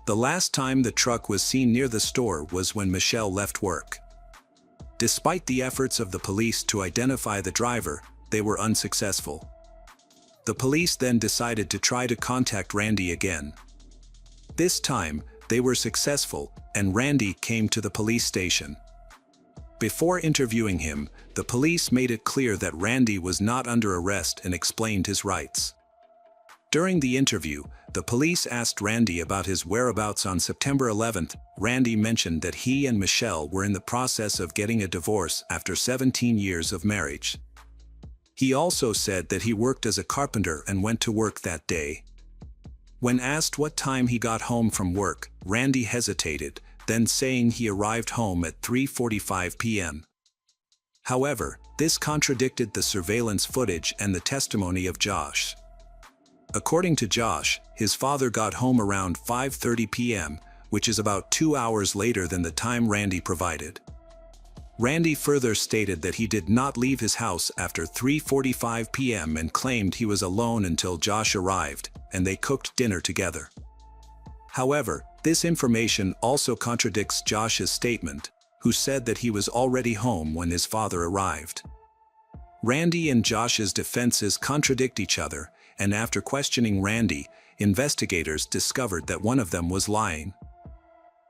Speaker 1: The last time the truck was seen near the store was when Michelle left work. Despite the efforts of the police to identify the driver, they were unsuccessful. The police then decided to try to contact Randy again. This time, they were successful, and Randy came to the police station. Before interviewing him, the police made it clear that Randy was not under arrest and explained his rights. During the interview, the police asked Randy about his whereabouts on September 11th. Randy mentioned that he and Michelle were in the process of getting a divorce after 17 years of marriage. He also said that he worked as a carpenter and went to work that day. When asked what time he got home from work, Randy hesitated, then saying he arrived home at 3:45 p.m. However, this contradicted the surveillance footage and the testimony of Josh. According to Josh, his father got home around 5:30 p.m., which is about 2 hours later than the time Randy provided. Randy further stated that he did not leave his house after 3:45 p.m. and claimed he was alone until Josh arrived, and they cooked dinner together. However, this information also contradicts Josh's statement, who said that he was already home when his father arrived. Randy and Josh's defenses contradict each other, and after questioning Randy, investigators discovered that one of them was lying.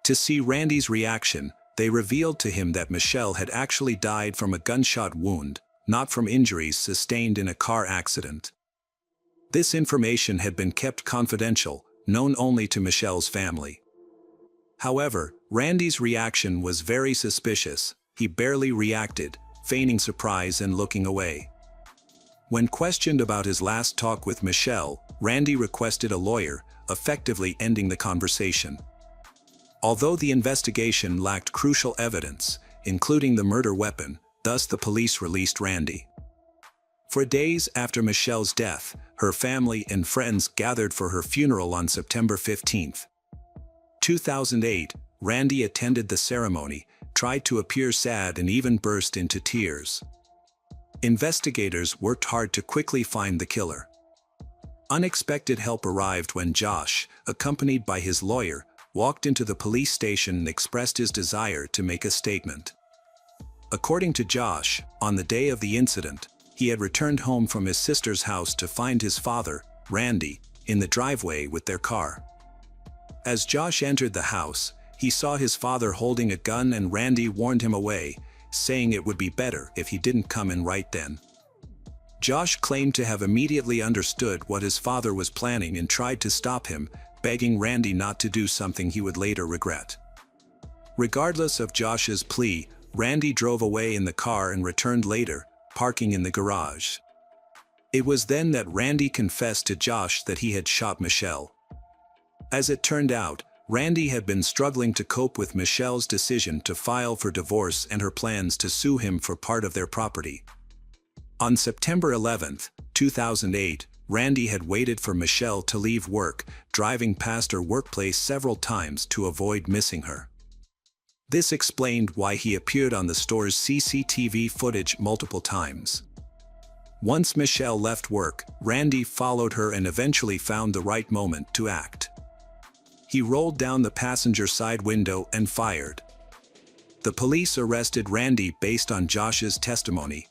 Speaker 1: To see Randy's reaction, they revealed to him that Michelle had actually died from a gunshot wound, not from injuries sustained in a car accident. This information had been kept confidential, known only to Michelle's family. However, Randy's reaction was very suspicious. He barely reacted, feigning surprise and looking away. When questioned about his last talk with Michelle, Randy requested a lawyer, effectively ending the conversation. Although the investigation lacked crucial evidence, including the murder weapon, thus the police released Randy. For days after Michelle's death, her family and friends gathered for her funeral on September 15, 2008. Randy attended the ceremony, tried to appear sad and even burst into tears. Investigators worked hard to quickly find the killer. Unexpected help arrived when Josh, accompanied by his lawyer, walked into the police station and expressed his desire to make a statement. According to Josh, on the day of the incident, he had returned home from his sister's house to find his father, Randy, in the driveway with their car. As Josh entered the house, he saw his father holding a gun, and Randy warned him away, saying it would be better if he didn't come in right then. Josh claimed to have immediately understood what his father was planning and tried to stop him, begging Randy not to do something he would later regret. Regardless of Josh's plea, Randy drove away in the car and returned later, parking in the garage. It was then that Randy confessed to Josh that he had shot Michelle. As it turned out, Randy had been struggling to cope with Michelle's decision to file for divorce and her plans to sue him for part of their property. On September 11, 2008, Randy had waited for Michelle to leave work, driving past her workplace several times to avoid missing her. This explained why he appeared on the store's CCTV footage multiple times. Once Michelle left work, Randy followed her and eventually found the right moment to act. He rolled down the passenger side window and fired. The police arrested Randy based on Josh's testimony.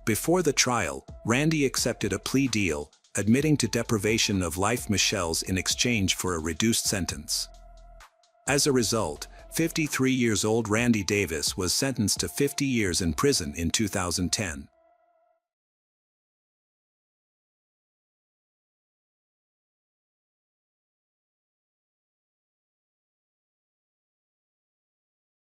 Speaker 1: Before the trial, Randy accepted a plea deal, admitting to deprivation of life Michelle's in exchange for a reduced sentence. As a result, 53-year-old Randy Davis was sentenced to 50 years in prison in 2010.